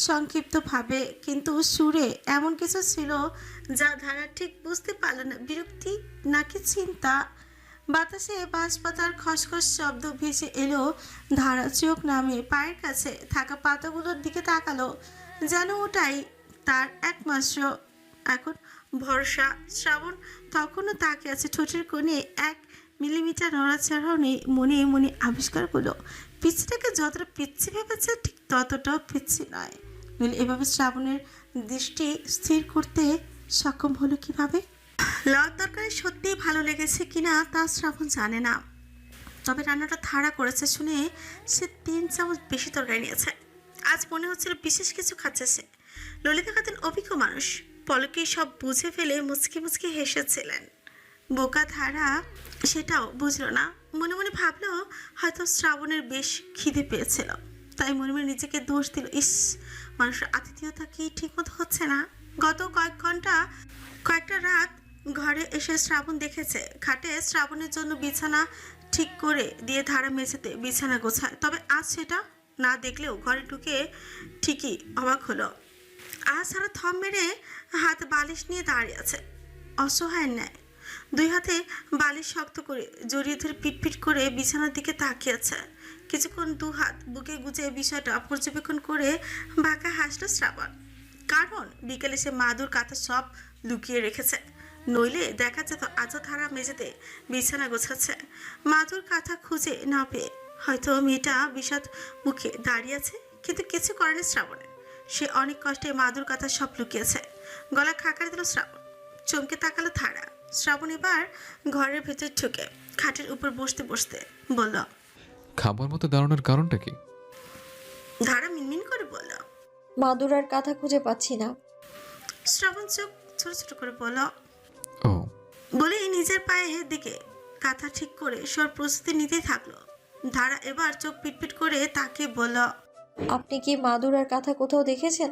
সংক্ষিপ্তভাবে, কিন্তু সুরে এমন কিছু ছিল যা ধারা ঠিক বুঝতে পারল না, বিরক্তি নাকি চিন্তা। বাতাসে বাঁশপাতার খসখস শব্দ ভেসে এলো। ধারা চোখ নামিয়ে পায়ের কাছে থাকা পাতাগুলোর দিকে তাকালো, যেন ওটাই তার একমাত্র এখন ভরসা। শ্রাবণ তখনও তাকিয়ে আছে, ঠোঁটের কোণে 1 মিলিমিটার নড়াচড়াও নেই। মনে মনে আবিষ্কার করলো পিচ্ছিটাকে যতটা পিচ্ছি ভেবেছে ঠিক ততটাও পিচ্ছি নয়। নইলে এভাবে শ্রাবণের দৃষ্টি স্থির করতে সক্ষম হলো কিভাবে? লাউর তরকারি সত্যিই ভালো লেগেছে কিনা তা শ্রাবণ জানে না, তবে রান্নাটা ধারা করেছে শুনে সে 3 চামচ বেশি তরকারি নিয়েছে। আজ মনে হচ্ছিল বিশেষ কিছু খাচ্ছে সে। ললিতা খাতুন অভিজ্ঞ মানুষ, পলকেই সব বুঝে ফেলে মুচকি মুচকি হেসেছিলেন। বোকা ধারা সেটাও বুঝলো না। মনে মনে ভাবলো হয়তো শ্রাবণের বেশ খিদে পেয়েছিল, তাই মনে মনে নিজেকে দোষ দিল। ইস, মানুষের আতিথেয়তা কি ঠিকমতো হচ্ছে না। গত কয়েকটা রাত ঘরে এসে শ্রাবণ দেখেছে খাটে শ্রাবণের জন্য বিছানা ঠিক করে দিয়ে ধারা মেঝেতে বিছানা গোছায়, তবে আজ সেটা না দেখলেও ঘরে ঢুকে ঠিকই অবাক হলো। আজ সারা থম মেরে হাত বালিশ নিয়ে দাঁড়িয়ে আছে অসহায়ের ন্যায়। দুই হাতে বালিশ শক্ত করে জড়িয়ে ধরে পিটপিট করে বিছানার দিকে তাকিয়ে আছে। কিছুক্ষণ দু হাত বুকে গুজে বিষয়টা পর্যবেক্ষণ করে বাঁকা হাসলো শ্রাবণ। কারণ বিকেলে সে মাদুর কাঁথা সব লুকিয়ে রেখেছে, নইলে দেখা যেত আজও ধারা মেঝেতে বিছানা গোছাচ্ছে। মাদুর কাঁথা খুঁজে না পেয়ে হয়তো মেয়েটা বিষাদ মুখে দাঁড়িয়ে আছে, কিন্তু কিছু করেনি শ্রাবণের। সে অনেক কষ্টে মাদুর কাঁথা সব লুকিয়েছে। গলা খাকার দিল শ্রাবণ। চমকে তাকালো ধারা। শ্রাবণ এবার ঘরের ভেতর ঢুকে খাটের উপর বসতে বসতে বলল, খাবার মতো দাঁড়ানোর কারণটা কি? ধারা মিনমিন করে বলল। মাদুরার কাঁথা খুঁজে পাচ্ছি না। শ্রাবণ চোখ ছোট ছোট করে বলল, ও বলেই নিজের পায়ের দিকে কাঁথা ঠিক করে সর প্রস্তুতি নিতেই থাকলো। ধারা এবার চোখ পিটপিট করে তাকে বলল, আপনি কি মাদুরার কাঁথা কোথাও দেখেছেন?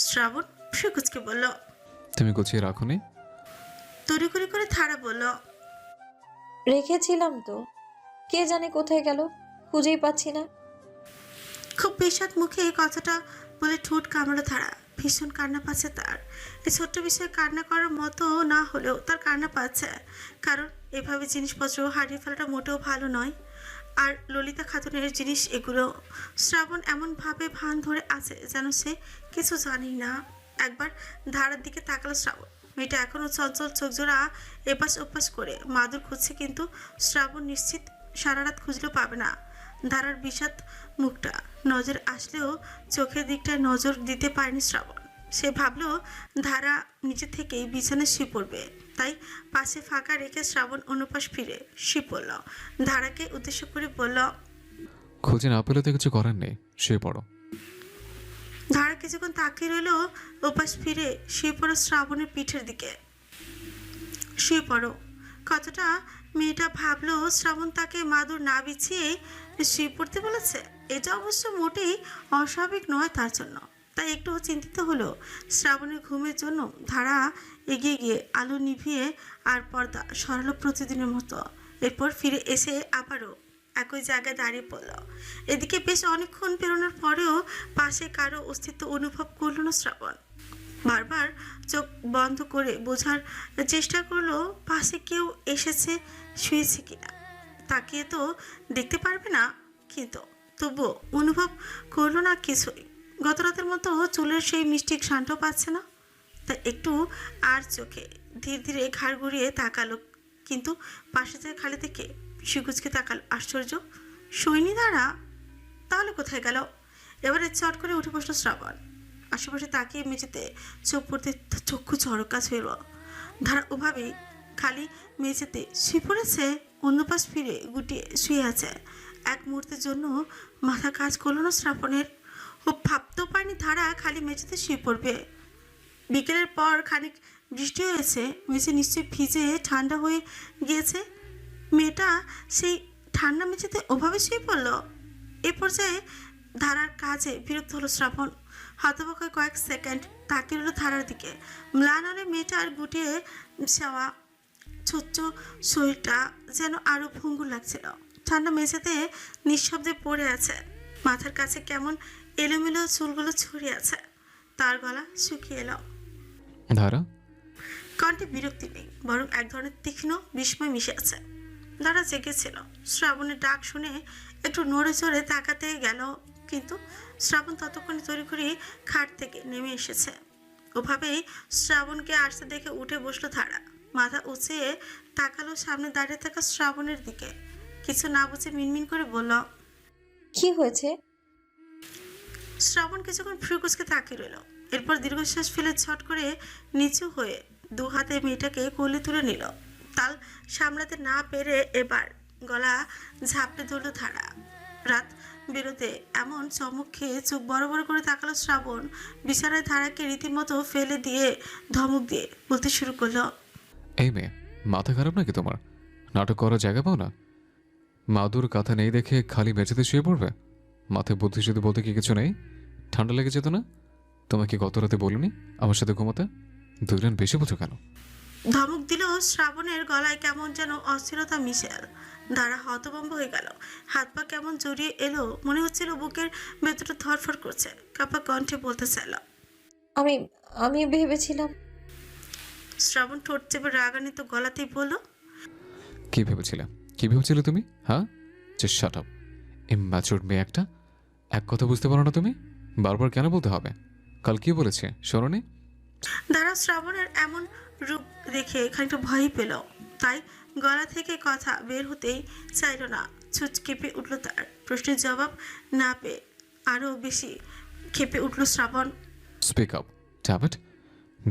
শ্রাবণ ফ্রিকুচকে বলল। তুমি গুছিয়ে রাখোনি? তড়িঘড়ি করে ধারা বলল, রেখেছিলাম তো, কে জানে কোথায় গেল, খুঁজেই পাচ্ছি না। খুব বিষাদ মুখে এই কথাটা বলে ঠোঁট কামড়ে ধারা। ভীষণ কান্না পাচ্ছে তার। এই ছোট্ট বিষয়ে কান্না করার মতো না হলেও তার কান্না পাচ্ছে, কারণ এভাবে জিনিসপত্র হারিয়ে ফেলাটা মোটেও ভালো নয়। আর ললিতা খাতুনের জিনিস এগুলো। শ্রাবণ এমনভাবে ভান ধরে আছে যেন সে কিছু জানেই না। একবার ধারার দিকে তাকালো শ্রাবণ। মেয়েটা এখনও চঞ্চল চোখজোড়া এপাশ ওপাশ করে মাদুর খুঁজছে, কিন্তু শ্রাবণ নিশ্চিত সারা রাত খুঁজলেও পাবে না ধারার বিষাদ মুখটা। নজর আসলেও চোখের দিকটায় নজর দিতে পারেনি শ্রাবণ। সে ভাবলো ধারা নিজে থেকেই বিছানায় শুয়ে পড়বে, তাই পাশে ফাঁকা রেখে শ্রাবণ অনুপাস ফিরে শুয়ে পড়ল। ধারাকে উদ্দেশ্য করে বলল, খুঁজে না পেলে তো কিছু করার নেই, শুয়ে পড়ো। ধারা কিছুক্ষণ তাকিয়ে রইল ওপাশ ফিরে শুয়ে পড়ো শ্রাবণের পিঠের দিকে। শুয়ে পড়ো কতটা মেয়েটা ভাবলো শ্রাবণ তাকে মাদুর না বিছিয়ে শুয়ে পড়তে বলেছে। এটা অবশ্য মোটেই অস্বাভাবিক নয় তার জন্য, তাই একটু চিন্তিত হলো। শ্রাবণের ঘুমের জন্য ধারা এগিয়ে গিয়ে আলো নিভিয়ে আর পর্দা সরালো প্রতিদিনের মতো। এরপর ফিরে এসে আবারও একই জায়গায় দাঁড়িয়ে পড়ল। এদিকে বেশ অনেকক্ষণ পেরোনোর পরেও পাশে কারো অস্তিত্ব অনুভব করল না শ্রাবণ। বারবার চোখ বন্ধ করে বোঝার চেষ্টা করলো পাশে কেউ এসেছে, শুয়েছে কিনা। তাকিয়ে তো দেখতে পারবে না, কিন্তু তবুও অনুভব করলো না কিছুই। গত রাতের মতো চুলের সেই মিষ্টি ঘ্রাণটাও পাচ্ছে না। তাই একটু আর চোখে ধীরে ধীরে ঘাড় ঘুরিয়ে তাকালো, কিন্তু পাশে যে খালি থেকে শিকুচকে তাকালো। আশ্চর্য, সৈনী দ্বারা তাহলে কোথায় গেল? এবারে চট করে উঠে বসলো শ্রাবণ। আশেপাশে তাকিয়ে মেঝেতে চোখ পড়তে চক্ষু চড়কাছ হইল। ধারা ওভাবেই খালি মেঝেতে শুয়ে পড়েছে, অন্য পাশ ফিরে গুটিয়ে শুয়ে আছে। এক মুহূর্তের জন্য মাথা কাজ করলো না শ্রাবণের। ও ভাবতেও পারেনি ধারা খালি মেঝেতে শুয়ে পড়বে। বিকেলের পর খানিক বৃষ্টি হয়েছে, মেঝে নিশ্চয়ই ভিজে ঠান্ডা হয়ে গিয়েছে। মেয়েটা সেই ঠান্ডা মেঝেতে ওভাবে শুয়ে পড়ল। এ পর্যায়ে ধারার কাজে বিরক্ত হলো শ্রাবণ। হতবাক কয়েক সেকেন্ড তাকিয়ে রইল ধারার দিকে। ম্লান হলে মেয়েটার গুটিয়ে যাওয়া ছোট্ট শরীরটা যেন আরো ভঙ্গুর লাগছিল। ঠান্ডা মেঝেতে নিঃশব্দে পড়ে আছে, মাথার কাছে কেমন এলোমেলো চুলগুলো ছড়িয়ে আছে। তার গলা শুকিয়ে এলো। ধারা, কণ্ঠে বিরক্তি নেই, বরং এক ধরনের তীক্ষ্ণ বিস্ময় মিশে আছে। ধারা জেগেছিল। শ্রাবণের ডাক শুনে একটু নড়ে চড়ে তাকাতে গেল, কিন্তু শ্রাবণ ততক্ষণে তৈরি করে খাট থেকে নেমে এসেছে। ওভাবেই শ্রাবণকে আসতে দেখে উঠে বসলো ধারা। মাথা উঁচিয়ে তাকালো সামনে দাঁড়িয়ে থাকা শ্রাবণের দিকে। কিছু না বুঝে মিনমিন করে বলল, কি হয়েছে? শ্রাবণ কিছুক্ষণ ফ্রিকুচকে তাকিয়ে রইল। এরপর দীর্ঘশ্বাস ফেলে ছট করে নিচু হয়ে দু হাতে মেয়েটাকে কোলে তুলে নিল। তাল সামলাতে না পেরে এবার গলা ঝাপটে ধরল ধারা। রাত বেরোতে এমন চমক খেয়ে চোখ বড় বড় করে তাকালো শ্রাবণ। বিছানায় ধারাকে রীতিমতো ফেলে দিয়ে ধমক দিয়ে বলতে শুরু করলো, এই মেয়ে, মাথা খারাপ নাকি তোমার? নাটক করার জায়গা পাও না? মাদুর কাঁথা নেই দেখে খালি মেঝেতে শুয়ে পড়বে? মাথায় বুদ্ধি শুধু বলতে কি কিছু নেই? ঠান্ডা লেগে যেত না? তোমাকে গত রাতে বলিনি আমার সাথে ঘুমাতে? দুইজন বেশি বোঝো কেন? ধমক দিল শ্রাবণের গলায় কেমন যেন অস্থিরতা মিশে। ধারা হতভম্ব হয়ে গেল। হাত পা কেমন জড়িয়ে এলো, মনে হচ্ছিল বুকের ভেতরটা ধরফর করছে। কাপা কণ্ঠে বলতে চাইল, আমি আমি ভেবেছিলাম। শ্রাবণ ঠোঁট চেপে রাগান্বিত গলাতেই বলল, কি ভেবেছিলে? কি ভেবেছিলে তুমি? হ্যাঁ, জাস্ট শাট আপ। ইম্যাচিউরড মেয়ে একটা। এক কথা বুঝতে পারো না তুমি? বারবার কেন বলতে হবে? কাল কি বলেছে শোনোনি? ধারা শ্রাবণের এমন রূপ দেখে খানিকটা ভয়ই পেল, তাই গলা থেকে কথা বের হতেই চাইল না। ছুঁচ কেঁপে উঠল তার। প্রশ্নের জবাব না পেয়ে আরও বেশি কেঁপে উঠল শ্রাবণ। Speak up ট্যাবেট।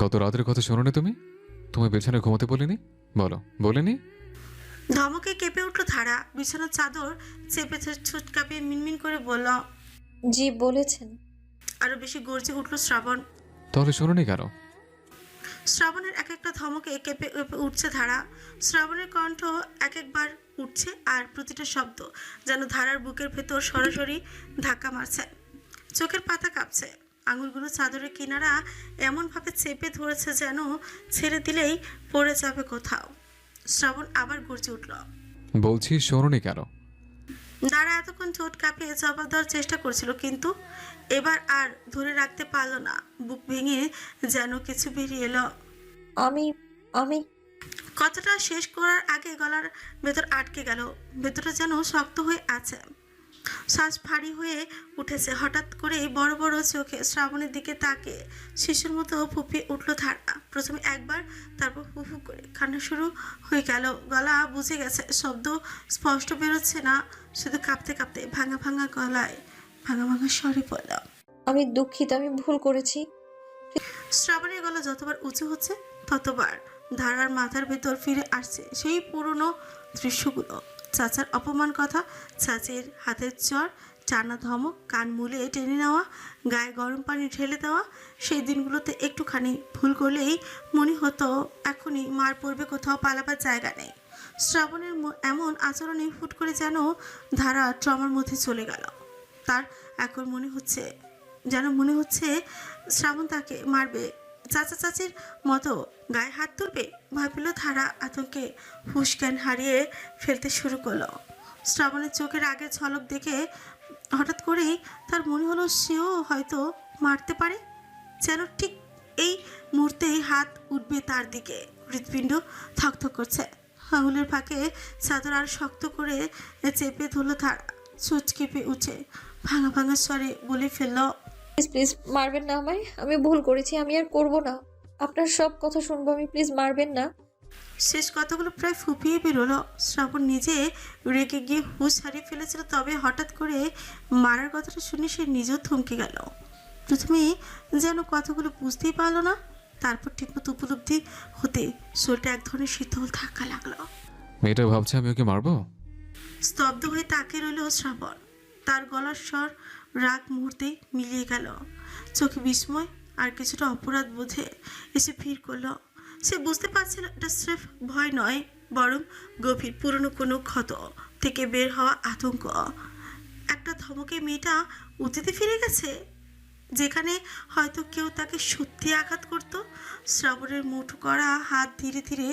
গত রাতের কথা শোনোনি তুমি? তোমায় বিছানায় ঘুমাতে বলিনি? বলো, বলিনি? ধমকে কেঁপে উঠল ধারা। বিছানার চাদর চেপে ছুট কাঁপিয়ে মিনমিন করে বলল। জি বলেছেন। আরো বেশি গর্জে উঠল শ্রাবণ। তাহলে শোনোনি কেন? শ্রাবণের এক একটা ধমকে কেঁপে কেঁপে উঠছে ধারা। শ্রাবণের কণ্ঠ এক একবার উঠছে, আর প্রতিটা শব্দ যেন ধারার বুকের ভেতর সরাসরি ধাক্কা মারছে। চোখের পাতা কাঁপছে, আঙুলগুলো চাদরের কিনারা এমনভাবে চেপে ধরেছে যেন ছেড়ে দিলেই পড়ে যাবে কোথাও। শ্রাবণ আবার গর্জে উঠল। বলছি শোনোনি কেন? দাঁড়া এতক্ষণ ঠোঁট কাঁপিয়ে জবাব দেওয়ার চেষ্টা করছিল, কিন্তু এবার আর ধরে রাখতে পারল না। বুক ভেঙে যেন কিছু বেরিয়ে এলো। আমি আমি কথাটা শেষ করার আগে গলার ভেতর আটকে গেল। ভেতরটা যেন শক্ত হয়ে আছে, শ্বাস ভারী হয়ে উঠেছে। হঠাৎ করেই বড় বড় চোখে শ্রাবণের দিকে তাকে শিশুর মতো ফুপিয়ে উঠল ধারা। প্রথমে একবার, তারপর হুহু করে কান্না শুরু হয়ে গেল। গলা বুঝে গেছে, শব্দ স্পষ্ট বেরোচ্ছে না, শুধু কাঁপতে কাঁপতে ভাঙা ভাঙা গলায় ভাঙা ভাঙা স্বরে পড়ল। আমি দুঃখিত, আমি ভুল করেছি। শ্রাবণের গলা যতবার উঁচু হচ্ছে ততবার ধারার মাথার ভেতর ফিরে আসছে সেই পুরনো দৃশ্যগুলো। চাচার অপমান কথা, চাচির হাতের চর, টানা ধমক, কান মুলে টেনে নেওয়া, গায়ে গরম পানি ঢেলে দেওয়া। সেই দিনগুলোতে একটুখানি ভুল করলেই মনে হতো এখনই মার পড়বে, কোথাও পালাবার জায়গা নেই। শ্রাবণের এমন আচরণে হুট করে যেন ধারা ট্রমার মধ্যে চলে গেল। তার এখন মনে হচ্ছে শ্রাবণ তাকে মারবে, চাচা চাচির মতো গায়ে হাত তুলবে। ভয় পেল ধারা, আতঙ্কে হুঁশ জ্ঞান হারিয়ে ফেলতে শুরু করলো। শ্রাবণের চোখের আগে ঝলক দেখে হঠাৎ করেই তার মনে হলো সেও হয়তো মারতে পারে, যেন ঠিক এই মুহূর্তেই হাত উঠবে তার দিকে। হৃৎপিণ্ড থকথক করছে, আঙুলের ফাঁকে চাদর আর শক্ত করে চেপে ধরলো ধারা। ছুঁচ কেঁপে উঠে ভাঙা ভাঙা স্বরে বলে ফেললো, প্লিজ প্লিজ মারবেন না আমায়, আমি ভুল করেছি, আমি আর করব না। আপনার সব কথা শুনবো আমি, প্লিজ মারবেন না। শেষ কথাগুলো প্রায় ফুপিয়ে বেরোলো। শ্রাবণ নিজে রেগে গিয়ে হুঁশ হারিয়ে ফেলেছিল, তবে হঠাৎ করে মারার কথাটা শুনে সে নিজেও থমকে গেল। প্রথমে যেন কথাগুলো বুঝতেই পারলো না, তারপর ঠিকমতো উপলব্ধি হতে শরীরটা এক ধরনের শীতল ধাক্কা লাগলো। মেয়েটা ভাবছে আমি ওকে মারবো? স্তব্ধ হয়ে তাকিয়ে রইল শ্রাবণ। তার গলার স্বর রাগ মুহূর্তেই মিলিয়ে গেল। চোখে বিস্ময় আর কিছুটা অপরাধ বোধে এসে ভিড় করলো। সে বুঝতে পারছিল এটা স্রেফ ভয় নয়, বরং গভীর পুরনো কোনো ক্ষত থেকে বের হওয়া আতঙ্ক। একটা ধমকে মেয়েটা অতীতে ফিরে গেছে, যেখানে হয়তো কেউ তাকে সত্যি আঘাত করত। শ্রাবণের মুঠো করা হাত ধীরে ধীরে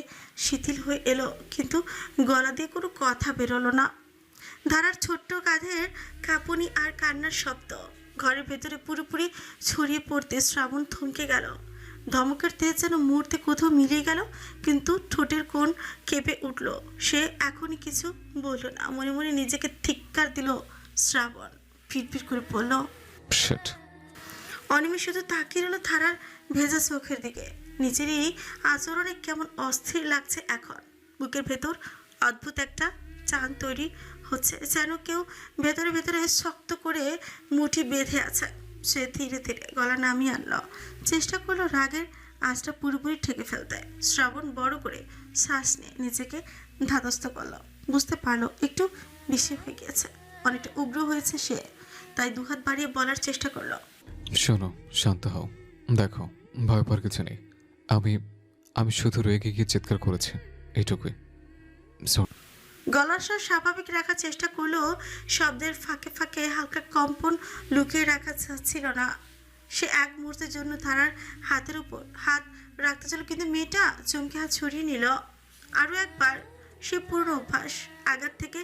শিথিল হয়ে এলো, কিন্তু গলা দিয়ে কোনো কথা বেরোলো না। ধারার ছোট্ট কাঁধের কাঁপুনি আর কান্নার শব্দ ঘরের ভেতরে পুরোপুরি ছড়িয়ে পড়তে শ্রাবণ থমকে গেল। ধমকের তেজ যেন মুহূর্তে কোথাও মিলিয়ে গেল, কিন্তু ঠোঁটের কোণ কেঁপে উঠল। সে এখনই কিছু বলল না, মনে মনে নিজেকে ধিক্কার দিল। শ্রাবণ ফিটফিট করে বলল, শিট। অনিমে শুধু তাকিয়ে রইল ধারার ভেজা চোখের দিকে। নিজেরই আচরণে কেমন অস্থির লাগছে এখন। বুকের ভেতর অদ্ভুত একটা চান তৈরি হচ্ছে, যেন কেউ ভেতরে ভেতরে শক্ত করে মুঠি বেঁধে আছে। সে ধীরে ধীরে গলা নামিয়ে আনলো, চেষ্টা করলো রাগের আঁচটা পুরোপুরি ঠেকে ফেলতে। শ্রাবণ বড় করে শ্বাস নিয়ে নিজেকে ধাতস্থ করলো। বুঝতে পারলো একটু বেশি হয়ে গিয়েছে, অনেকটা উগ্র হয়েছে সে, তাই দুহাত বাড়িয়ে বলার চেষ্টা করলো, শোনো, শান্ত হও। দেখো, ভয় পাওয়ার কিছু নেই। আমি আমি শুধু রেগে গিয়ে চিৎকার করেছি, এইটুকুই। গলার স্বর স্বাভাবিক রাখার চেষ্টা করলেও শব্দের ফাঁকে ফাঁকে হালকা কম্পন লুকিয়ে রাখা যাচ্ছিল না। সে এক মুহূর্তের জন্য ধারার হাতের উপর হাত রাখতে চাইল, কিন্তু মেয়েটা চমকে হাত ছড়িয়ে নিল। আরও একবার সে পুরনো অভ্যাস। আঘাত থেকে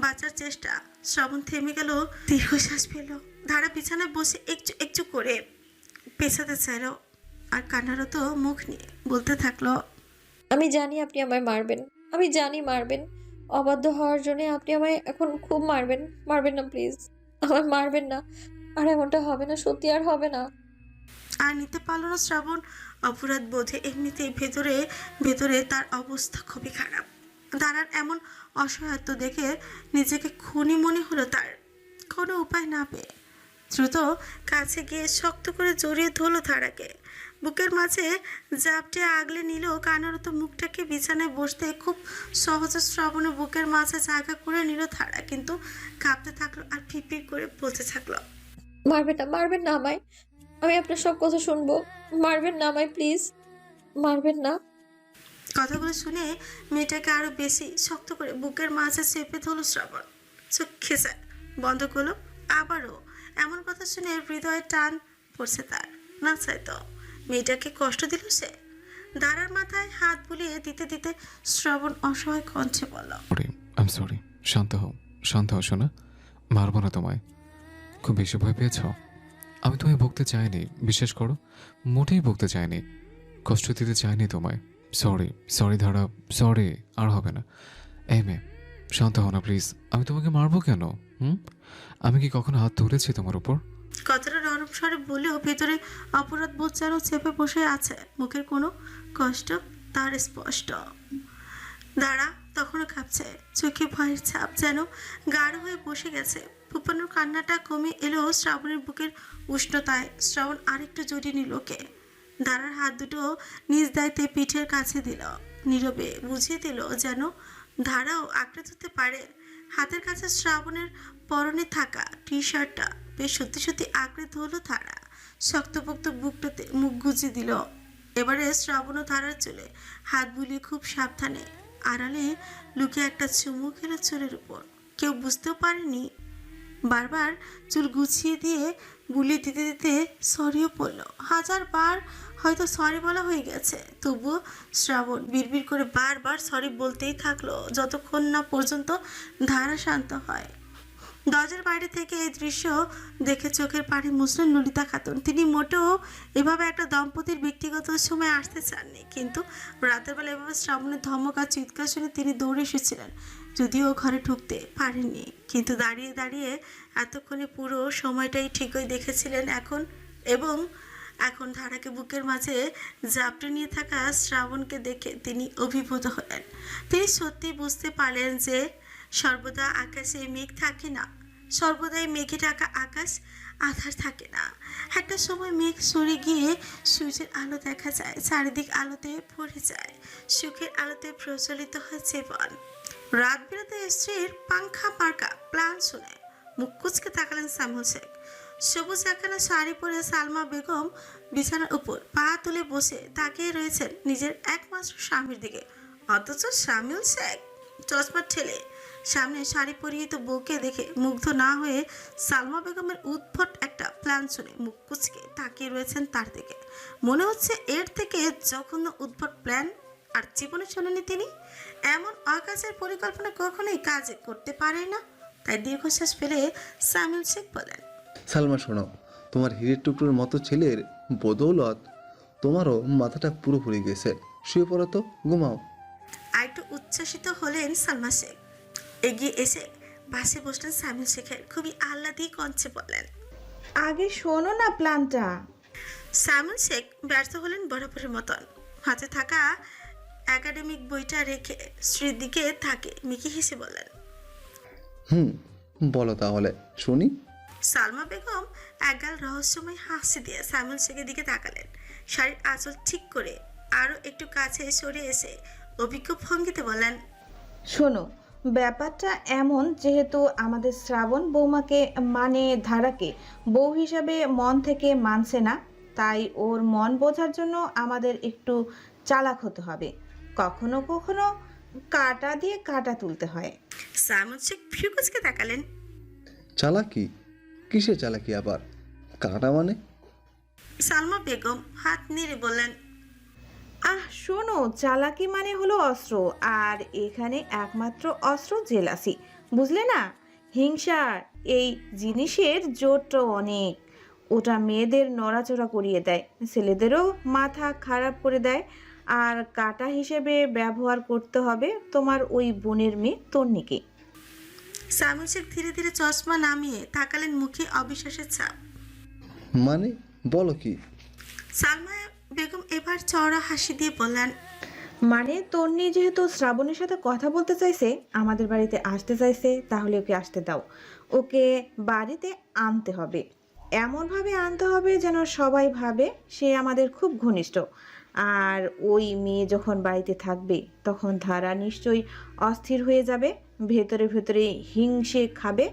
বাঁচার চেষ্টা। শ্রাবণ থেমে গেল, দীর্ঘশ্বাস ফেল। ধারা বিছানায় বসে একটু একটু করে পেছাতে চাইল, আর কান্নারত মুখ নিয়ে বলতে থাকলো, আমি জানি আপনি আমায় মারবেন, আমি জানি মারবেন। অবাধ্য হওয়ার জন্য আপনি আমায় এখন খুব মারবেন। মারবেন না প্লিজ, আমায় মারবেন না। আর এমনটা হবে না, সত্যি আর হবে না। আর নিতে পারল না শ্রাবণ। অপরাধ বোধে এমনিতেই ভেতরে ভেতরে তার অবস্থা খুবই খারাপ। দাঁড়ার এমন অসহায়ত্ব দেখে নিজেকে খুনি মনে হলো তার। কোনো উপায় না পেয়ে দ্রুত কাছে গিয়ে শক্ত করে জড়িয়ে ধরল ধারাকে। বুকের মাঝে জাপটে আগলে নিল, কান্নারত মুখটাকে বিছানায় বসতে খুব সহজে শ্রাবণের বুকের মাঝে জায়গা করে নিল ধারা, কিন্তু কাঁপতে থাকলো আর ফিপির করে বলতে থাকলো, মারবেন না, মারবেন না আমায়। আমি আপনার সব কথা শুনবো। মারবেন না আমায় প্লিজ, মারবেন না। কথাগুলো শুনে মেয়েটাকে আরো বেশি শক্ত করে বুকের মাঝে চেপে ধরল শ্রাবণ। চোখ খেসে বন্ধ করলো। আবারও এমন কথা শুনে হৃদয়ে টান পড়ছে তার। না চাইতো মেয়েটাকে কষ্ট দিল সে। দাঁড়ার মাথায় হাত বুলিয়ে দিতে দিতে শ্রাবণ অসহায় কণ্ঠে বলল, সরি, আই এম সরি। শান্ত হও, শান্ত হও শোনা। মারবো না তোমায়। খুব বেশি ভয় পেয়েছ? আমি তোমায় বকতে চাইনি, বিশ্বাস করো। মোটেই বকতে চাইনি, কষ্ট দিতে চাইনি তোমায়। সরি, সরি ধারা, সরি। আর হবে না। এই মেয়ে, শান্ত হও না প্লিজ। আমি তোমাকে মারবো কেন? আমি কি কখনো হাত তুলেছি তোমার উপর? কথাটা নরম স্বরে বলেও ভেতরে অপরাধ বোধ যেন চেপে বসে আছে। মুখের কোনো কষ্ট তার স্পষ্ট। দাঁড়া তখনও কাঁপছে, চোখে ভয়ের ছাপ যেন গাঢ় হয়ে বসে গেছে। ফুপানোর কান্নাটা কমে এলো শ্রাবণের বুকের উষ্ণতায়। শ্রাবণ আরেকটু জড়িয়ে নিল ওকে। দাঁড়ার হাত দুটো নিজ দায়িত্বে পিঠের কাছে দিল, নীরবে বুঝিয়ে দিল যেন ধারাও আঁকড়ে ধরতে পারে। হাতের কাছে শ্রাবণের পরনে থাকা টি শার্টটা বেশ সত্যি সত্যি আঁকড়ে ধরলো ধারা। শক্তপোক্ত বুকটাতে মুখ গুজিয়ে দিল। এবারে শ্রাবণ ও ধারার চুলে হাত বুলিয়ে খুব সাবধানে আড়ালে লুকিয়ে একটা চুমু খেলো চুলের উপর। কেউ বুঝতেও পারেনি। বারবার চুল গুছিয়ে দিয়ে বুলিয়ে দিতে দিতে সরিও পড়লো। 1000 বার হয়তো সরি বলা হয়ে গেছে, তবুও শ্রাবণ বিড়বিড় করে বারবার সরি বলতেই থাকলো যতক্ষণ না পর্যন্ত ধারা শান্ত হয়। দরজার বাইরে থেকে এই দৃশ্য দেখে চোখের পানি মুছলেন ললিতা খাতুন। তিনি মোটেও এভাবে একটা দম্পতির ব্যক্তিগত সময় আসতে চাননি, কিন্তু রাতের বেলা এভাবে শ্রাবণের ধমক আর চিৎকার শুনে তিনি দৌড়ে এসেছিলেন। যদিও ঘরে ঢুকতে পারেননি, কিন্তু দাঁড়িয়ে দাঁড়িয়ে এতক্ষণে পুরো সময়টাই ঠিকই দেখেছিলেন। এখন ধারাকে বুকের মাঝে জাপটে নিয়ে থাকা শ্রাবণকে দেখে তিনি অভিভূত হলেন। তিনি সত্যি বুঝতে পারলেন যে সর্বদা আকাশে মেঘ থাকে না, সর্বদাই মেঘে ঢাকা আকাশ আধার থাকে না। একটা সময় মেঘ সরে গিয়ে সূর্যের আলো দেখা যায়, চারিদিক আলোতে ভরে যায়, সুখের আলোতে প্রচলিত হয় জীবন। রাত বিরাতে স্ত্রীর পাংখা মার্কা প্ল্যান শুনে মুখ কুচকে তাকালেন সাইমুল শেখ। সবুজ একখানা শাড়ি পরে সালমা বেগম বিছানার উপর পা তুলে বসে তাকিয়ে রয়েছেন নিজের একমাত্র স্বামীর দিকে। অথচ সাইমুল শেখ চশমা ঠেলে সামনে শাড়ি পরিহিত বউকে দেখে মুগ্ধ না হয়ে সালমা বেগমের উদ্ভট একটা প্ল্যান শুনে মুখ কুচকে তাকিয়ে রয়েছেন তার দিকে। মনে হচ্ছে এর থেকে জঘন্য উদ্ভট প্ল্যান আর জীবনে শোনেনি তিনি। এমন আকাশের পরিকল্পনা কখনোই কাজে করতে পারে না। তাই দীর্ঘশ্বাস ফেলে সাইমুল শেখ বলেন, সালমা শোনো, তোমার হীরের টুকরোর মতো ছেলের বদৌলত তোমারও মাথাটা পুরোপুরি গেছে। শুয়ে পড়ো তো, ঘুমাও। আর একটু উচ্ছ্বাসিত হলেন সালমা শেখ। এগিয়ে এসে পাশে বসলেন সাইমুল শেখের। খুবই আহ্লাদি কণ্ঠে বললেন, আগে শোনো না প্ল্যানটা। সাইমুল শেখ ব্যর্থ হলেন বরাবরের মতন। হাতে থাকা একাডেমিক বইটা রেখে স্ত্রীর দিকে থাকে মিকি হেসে বললেন, বলো তাহলে শুনি। সালমা বেগম একগাল রহস্যময় হাসি দিয়ে সাইমুল শেখের দিকে তাকালেন। শাড়ির আঁচল ঠিক করে আরও একটু কাছে সরে এসে অভিজ্ঞ ভঙ্গিতে বললেন, শোনো, ব্যাপারটা এমন, যেহেতু আমাদের শ্রাবণ বৌমাকে মানে ধারাকে বউ হিসাবে মন থেকে মানছে না, তাই ওর মন বোঝার জন্য আমাদের একটু চালাক হতে হবে। কখনো কখনো কাঁটা দিয়ে কাঁটা তুলতে হয়। সাইমুল শেখ ফিউকুচকে তাকালেন। চালাকি? কিসে চালাকি আবার? কাটা মানে? সালমা বেগম হাত নেড়ে বললেন, শোনো, চালাকি মানে হলো অস্ত্র, আর এখানে একমাত্র অস্ত্র জেলাসি, বুঝলে না? হিংসার এই জিনিসের জোরটা অনেক। ওটা মেয়েদের নড়াচড়া করিয়ে দেয়, ছেলেদেরও মাথা খারাপ করে দেয়। আর কাটা হিসেবে ব্যবহার করতে হবে তোমার ওই বোনের মেয়ে তন্নিকে। সামিউল শেখ ধীরে ধীরে চশমা নামিয়ে তাকালেন, মুখে অবিশ্বাসের ছাপ। মানে বলো কি? সালমা বেগম এবার চওড়া হাসি দিয়ে বললেন, মানে তন্নি যেহেতু শ্রাবণের সাথে কথা বলতে চাইছে, আমাদের বাড়িতে আসতে চাইছে, তাহলে ওকে আসতে দাও। ওকে বাড়িতে আনতে হবে, এমনভাবে আনতে হবে যেন সবাই ভাবে সে আমাদের খুব ঘনিষ্ঠ। আর ওই মেয়ে যখন বাড়িতে থাকবে তখন ধারা নিশ্চয়ই অস্থির হয়ে যাবে, ভেতরে ভেতরে হিংসে খাবে।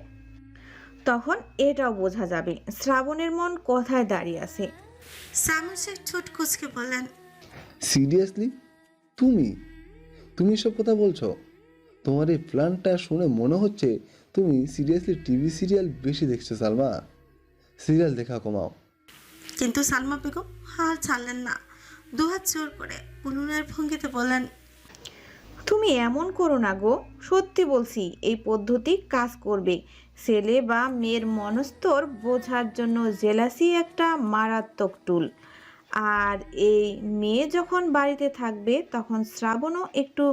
তখন এটাও বোঝা যাবে শ্রাবণের মন কোথায় দাঁড়িয়ে আছে। সামিউল শেখ ঠোঁট কুঁচকে বললেন, সিরিয়াসলি? তুমি তুমি সব কথা বলছো? তোমার এই প্ল্যানটা শুনে মনে হচ্ছে তুমি সিরিয়াসলি টিভি সিরিয়াল বেশি দেখছো সালমা। সিরিয়াল দেখা কমাও। কিন্তু সালমা বেগম হাল ছাড়লেন না। দুহাত জোর করে উনুনের ভঙ্গিতে বললেন, তুমি এমন করো না গো, সত্যি বলছি এই পদ্ধতি কাজ করবে। ছেলে বা মেয়ের মনস্তর বোঝার জন্য জেলাসি একটা মারাত্মক টুল। আর এই মেয়ে যখন বাড়িতে থাকবে তখন শ্রাবণও একটু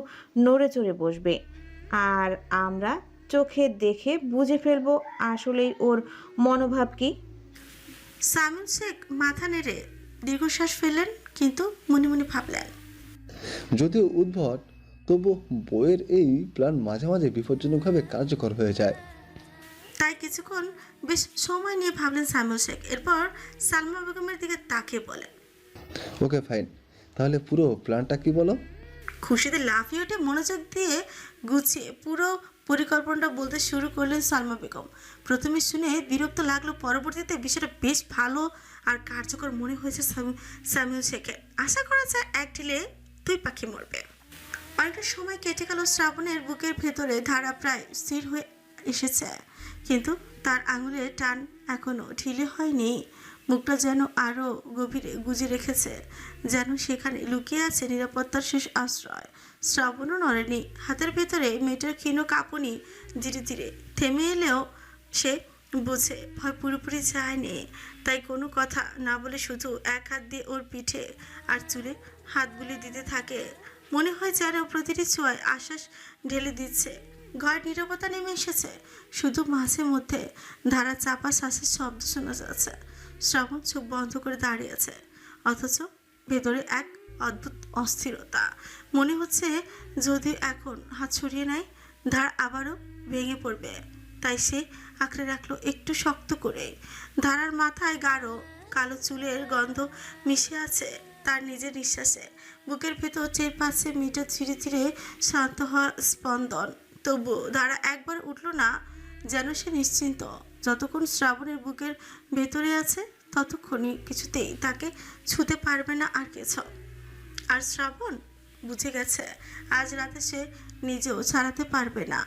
নড়ে চড়ে বসবে, আর আমরা চোখে দেখে বুঝে ফেলবো আসলেই ওর মনোভাব কি। সামিউল শেখ মাথা নেড়ে দীর্ঘশ্বাস ফেললেন, কিন্তু মনে মনে ভাবলেন, যদিও উদ্ভট, তবু বইয়ের এই প্ল্যান মাঝে মাঝে বিপজ্জনকভাবে কার্যকর হয়ে যায়। তাই কিছুক্ষণ বেশ সময় নিয়ে ভাবলেন সামিউল শেখ। এরপর সালমা বেগমের দিকে তাকিয়ে বলেন, ওকে ফাইন, তাহলে পুরো প্ল্যানটা কি বলো? খুশিতে লাফিয়ে উঠে মনোযোগ দিয়ে গুছিয়ে পুরো পরিকল্পনাটা বলতে শুরু করলেন সালমা বেগম। প্রথমে শুনে বিরক্ত লাগলো, পরবর্তীতে বিষয়টা বেশ ভালো আর কার্যকর মনে হয়েছে সামিউল শেখের। আশা করা যায় এক ঢিলে দুই পাখি মরবে। অনেকটা সময় কেটে গেল, শ্রাবণের বুকের ভেতরে ধারা প্রায় স্থির হয়ে এসেছে, কিন্তু তার আঙুলের টান এখনো ঢিলে হয়নি। মুখটা যেন আরও গভীরে গুজে রেখেছে, যেন সেখানে লুকিয়ে আছে নিরাপত্তার শেষ আশ্রয়। শ্রাবণও নড়েনি, হাতের ভেতরে মেয়েটার ক্ষীণ কাঁপুনি ধীরে ধীরে থেমে এলেও সে বুঝে ভয় পুরোপুরি যায়নি। তাই কোনো কথা না বলে শুধু এক হাত দিয়ে ওর পিঠে আর চুলে হাত বুলিয়ে দিতে থাকে। মনে হয় যেন প্রতিটি ছোঁয়ায় আশ্বাস ঢেলে দিচ্ছে। ঘর নীরবতা নেমে এসেছে, শুধু মাঝে মধ্যে ধারা চাপা শ্বাসের শব্দ শোনা যাচ্ছে। শ্রাবণ চোখ বন্ধ করে দাঁড়িয়ে আছে, অথচ ভেতরে এক অদ্ভুত অস্থিরতা। মনে হচ্ছে যদি এখন হাত ছড়িয়ে নেয়, ধার আবারও ভেঙে পড়বে। তাই সে আঁকড়ে রাখলো একটু শক্ত করে। ধারার মাথায় গাঢ় কালো চুলের গন্ধ মিশে আছে তার নিজের নিঃশ্বাসে। বুকের ভেতর চের পাচ্ছে মিটার ধীরে ধীরে শান্ত হওয়ার স্পন্দন। তবু ধারা একবার উঠল না, যেন সে নিশ্চিন্ত। যতক্ষণ শ্রাবণের বুকের ভেতরে আছে ততক্ষণই কিছুতেই তাকে ছুতে পারবে না আর কিছু। আর শ্রাবণ বুঝে গেছে আজ রাতে সে নিজেও ছাড়াতে পারবে না।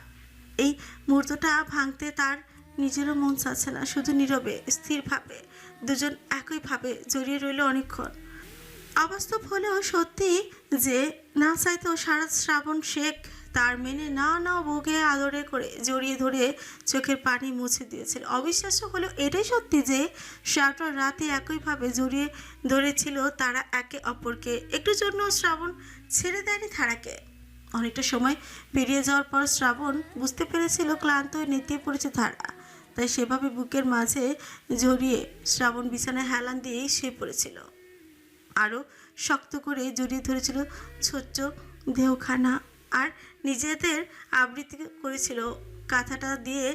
এই মুহূর্তটা ভাঙতে তার নিজেরও মন চাচ্ছে না। শুধু নীরবে স্থিরভাবে দুজন একইভাবে জড়িয়ে রইল অনেকক্ষণ। অবাস্তব হলেও সত্যি যে না চাইতেও সারা শ্রাবণ শেখ তার মেনে না নাও বুকে আদরে করে জড়িয়ে ধরে চোখের পানি মুছে দিয়েছিল। অবিশ্বাস্য হলেও এটাই সত্যি যে সারাটা রাতে একইভাবে জড়িয়ে ধরেছিল তারা একে অপরকে। একটু জন্য শ্রাবণ ছেড়ে দেয়নি ধারাকে। অনেকটা সময় পেরিয়ে যাওয়ার পর শ্রাবণ বুঝতে পেরেছিল ক্লান্ত হয়ে নেতিয়ে পড়েছে ধারা। তাই সেভাবে বুকের মাঝে জড়িয়ে শ্রাবণ বিছানায় হেলান দিয়েই শুয়ে পড়েছিল, আরও শক্ত করে জড়িয়ে ধরেছিল ছোট্ট দেহখানা, আর নিজেদের আবৃত্তি করেছিল কাঁথাটা দিয়ে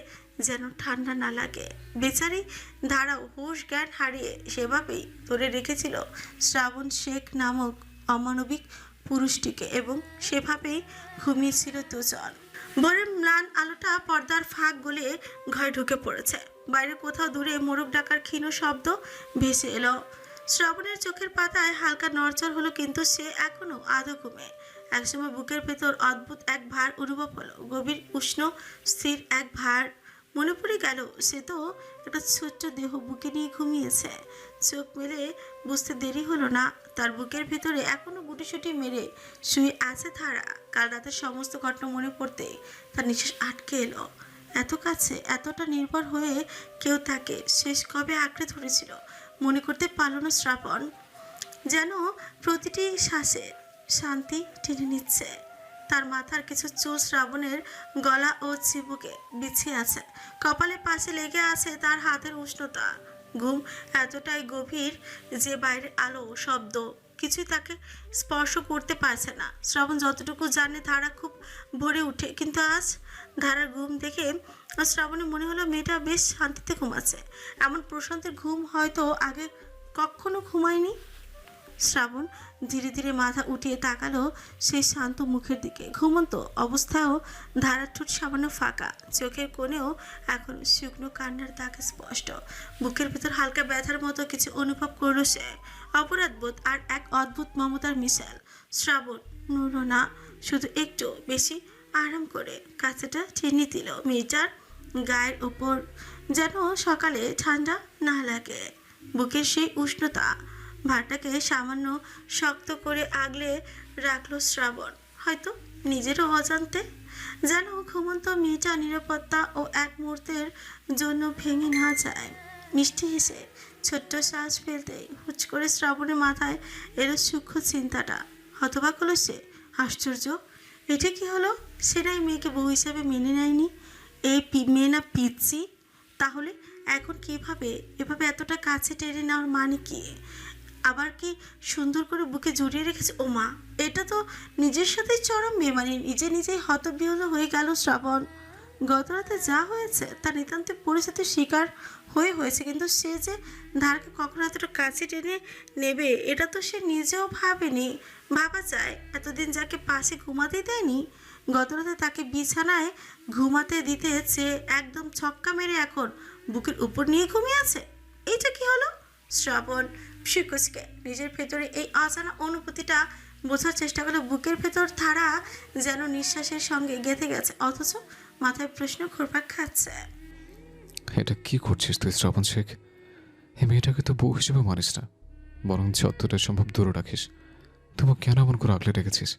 যেন ঠান্ডা না লাগে। বেচারি ধারাও হুঁশ জ্ঞান হারিয়ে সেভাবেই ধরে রেখেছিল শ্রাবণ শেখ নামক অমানবিক পুরুষটিকে, এবং সেভাবেই ঘুমিয়েছিল দুজন। ভোরের ম্লান আলোটা পর্দার ফাঁক গলিয়ে ঘরে ঢুকে পড়েছে। বাইরে কোথাও দূরে মোরগ ডাকার ক্ষীণ শব্দ ভেসে এলো। শ্রাবণের চোখের পাতায় হালকা নড়চড় হলো, কিন্তু সে এখনো আধো ঘুমে। একসময় বুকের ভেতর অদ্ভুত এক ভার অনুভব হলো, গভীর উষ্ণ স্থির এক ভার। মনে পড়ে গেল সে তো একটা ছোট্ট দেহ বুকে নিয়ে ঘুমিয়েছে। চোখ মেলে বুঝতে দেরি হলো না, তার বুকের ভিতরে এখনো গুটিসুটি মেরে শুয়ে আছে ধারা। কাল রাতের সমস্ত ঘটনা মনে পড়তে তার নিঃশ্বাস আটকে এলো। এত কাছে, এতটা নির্ভর হয়ে কেউ তাকে শেষ কবে আঁকড়ে ধরেছিল মনে করতে পারল না শ্রাবণ। যেন প্রতিটি শ্বাসে শান্তি টেনে নিচ্ছে। তার মাথার কিছু চুল শ্রাবণের গলা ও চিবুকে বিছিয়ে আছে, কপালের পাশে লেগে আছে তার হাতের উষ্ণতা। ঘুম এতটাই গভীর যে বাইরের আলো, শব্দ কিছুই তাকে স্পর্শ করতে পারছে না। শ্রাবণ যতটুকু জানে ধারা খুব ভোরে উঠে, কিন্তু আজ ধারার ঘুম দেখে শ্রাবণের মনে হলো মেয়েটা বেশ শান্তিতে ঘুমাচ্ছে। এমন প্রশান্তের ঘুম হয়তো আগে কখনো ঘুমায়নি। শ্রাবণ ধীরে ধীরে মাথা উঠিয়ে তাকালো সেই শান্ত মুখের দিকে। ঘুমন্ত অবস্থায়ও ধারার ঠোঁট সামান্য ফাঁকা, চোখের কোণেও এখন শুকনো কান্নার দাগ স্পষ্ট। বুকের ভিতর হালকা ব্যথার মতো কিছু অনুভব করলো সে। অপরাধবোধ আর এক অদ্ভুত মমতার মিশাল। শ্রাবণ নড়ল না, শুধু একটু বেশি আরাম করে কাছেটা টেনে দিল মেয়েটার গায়ের ওপর, যেন সকালে ঠান্ডা না লাগে। বুকের সেই উষ্ণতা ভারটাকে সামান্য শক্ত করে আগলে রাখলো শ্রাবণ, হয়তো নিজেরও অজান্তে। যেন ঘুমন্ত মেয়েটা নিরাপত্তা ও এক মুহূর্তের জন্য ভেঙে না যায়। মিষ্টি হেসে ছোট্ট শ্বাস ফেলতেই হুচ করে শ্রাবণের মাথায় এলো সূক্ষ্ম চিন্তাটা। হতবাক হলো সে। আশ্চর্য, এটা কি হলো? সেটাই মেয়েকে বউ হিসেবে মেনে নেয়নি। এই মেয়ে না পিচ্ছি? তাহলে এখন কিভাবে এভাবে এতটা কাছে টেনে নেওয়ার মানে কি? আবার কি সুন্দর করে বুকে জড়িয়ে রেখেছে। ও মা, এটা তো নিজের সাথে চরম বেমানি। নিজেই হতবিহ্বল হয়ে গেল শ্রাবণ। গত রাতে যা হয়েছে তা নিতান্ত পরিস্থিতির শিকার হয়েছে, কিন্তু সে যে ধারকে কখনো এতটা কাছে টেনে নেবে এটা তো সে নিজেও ভাবেনি। ভাবা যায়, এতদিন যাকে পাশে ঘুমাতে দেয়নি, গত রাতে তাকে বিছানায় ঘুমাতে দিতে চেয়ে একদম ছক্কা মেরে এখন বুকের উপর নিয়ে ঘুমিয়ে আছে। এইটা কি হলো? শ্রাবণ শিকুচকে নিজের ভেতরে এই অজানা অনুভূতিটা বোঝার চেষ্টা করলে বুকের ভেতর ধারা যেন নিঃশ্বাসের সঙ্গে গেঁথে গেছে, অথচ মাথায় প্রশ্ন ঘুরপাক খাচ্ছে। এটা কি করছিস তুই শ্রাবণ শেখ? এই মেয়েটাকে তো বউ হিসেবে মানিস না, বরং যতটা সম্ভব দূরে রাখিস। তুমি কেন এমন করে আগলে রেখেছিস?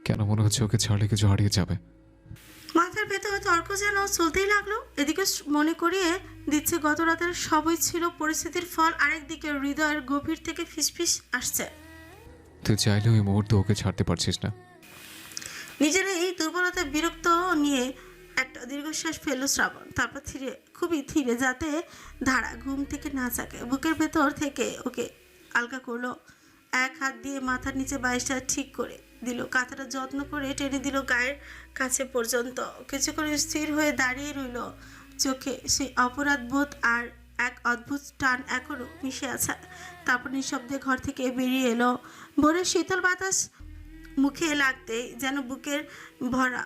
কেন মনে হচ্ছে ওকে ছাড়লে কিছু হারিয়ে যাবে? মাথার ভেতরে তর্ক যেন চলতেই লাগলো। এদিকে মনে করিয়ে দিচ্ছে গত রাতের সবই ছিল পরিস্থিতির ফল, আরেকদিকে হৃদয়ের গভীর থেকে ফিসফিস আসছে। তুই চাইলে ওই মুহূর্তে ওকে ছাড়তে পারছিস না। নিজের এই দুর্বলতা বিরক্ত নিয়ে একটা দীর্ঘশ্বাস ফেললো শ্রাবণ। তারপর খুবই ধীরে, যাতে ধারা ঘুম থেকে না জাগে, বুকের ভেতর থেকে ওকে আলগা করলো। এক হাত দিয়ে মাথার নিচে বাইশটা ঠিক করে দিল, কাঁথাটা যত্ন করে টেনে দিল গায়ের কাছে পর্যন্ত। কিছুক্ষণ স্থির হয়ে দাঁড়িয়ে রইল, চোখে সেই অপরাধ বোধ আর এক অদ্ভুত টান এখনো মিশে আছে। তারপর নিঃশব্দে ঘর থেকে বেরিয়ে এলো। ভোরের শীতল বাতাস মুখে লাগতেই যেন বুকের ভরা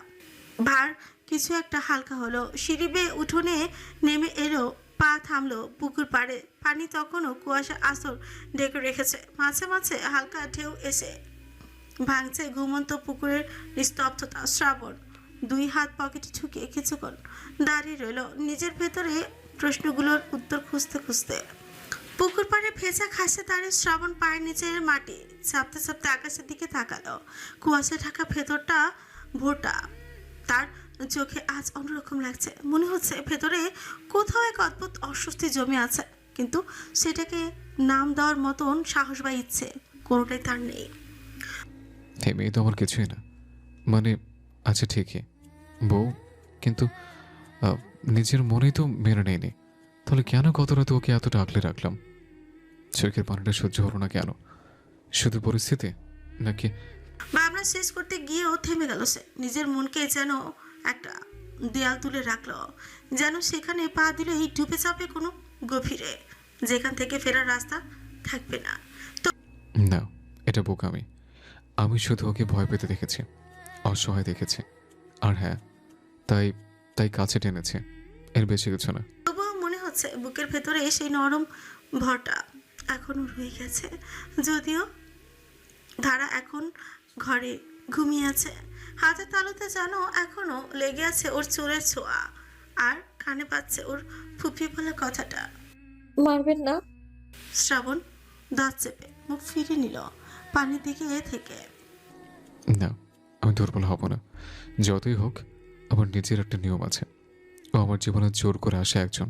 ভার কিছু একটা হালকা হলো। সিঁড়ি বেয়ে উঠোনে নেমে এলো, পা থামলো পুকুর পাড়ে। পানি তখনও কুয়াশা আসর ঢেকে রেখেছে, মাঝে মাঝে হালকা ঢেউ এসে ভাঙছে ঘুমন্ত পুকুরের নিস্তব্ধতা। শ্রাবণ দুই হাত পকেটে ঢুকিয়ে কিছুক্ষণ দাঁড়িয়ে রইল, নিজের ভেতরে প্রশ্নগুলোর উত্তর খুঁজতে খুঁজতে। পুকুর পাড়ে ভেজা ঘাসে দাঁড়িয়ে শ্রাবণ পায়ের নিচের মাটি চাপতে চাপতে আকাশের দিকে তাকালো। কুয়াশা ঢাকা ভেতরটা ভোরটা তার চোখে আজ অন্যরকম লাগছে। মনে হচ্ছে ভেতরে কোথাও এক অদ্ভুত অস্বস্তি জমে আছে, কিন্তু সেটাকে নাম দেওয়ার মতন সাহস বা ইচ্ছে কোনোটাই তার নেই। এই মেয়ে তো আমার কিছুই না, মানে আচ্ছা ঠিকই বউ, কিন্তু নিজের মনেই তো মেনে নেয়নি। তাহলে কেন গত রাতে ওকে এতটা আগলে রাখলাম? চোখের পানিটা সহ্য হলো না কেন? শুধু পরিস্থিতি নাকি? ভাবনা শেষ করতে গিয়েও থেমে গেল সে। নিজের মনকে যেন একটা দেয়াল তুলে রাখলো, যেন সেখানে পা দিলেই ডুবে যাবে কোনো গভীরে, যেখান থেকে ফেরার রাস্তা থাকবে না। না, এটা বোকামি। আমি শুধু ওকে ভয় পেতে দেখেছি, অসহায় দেখেছি, আর হ্যাঁ তাই তাই কাছে টেনেছে, এর বেশি কিছু না। তবুও মনে হচ্ছে বুকের ভেতরে সেই নরম ভরটা এখনো রয়ে গেছে, যদিও ধারা এখন ঘরে ঘুমিয়ে আছে। হাতের তালুতে যেন এখনো লেগে আছে ওর চুলের ছোঁয়া, আর কানে পাচ্ছে ওর ফুপিয়ে বলা কথাটা। মারবেন না? শ্রাবণ দাঁত চেপে মুখ ফিরে নিল পানির দিকে থেকে। না, আমি দুর্বল হব না। যতই হোক আমার নিজের একটা নিয়ম আছে। ও আমার জীবনে জোর করে আসে একজন।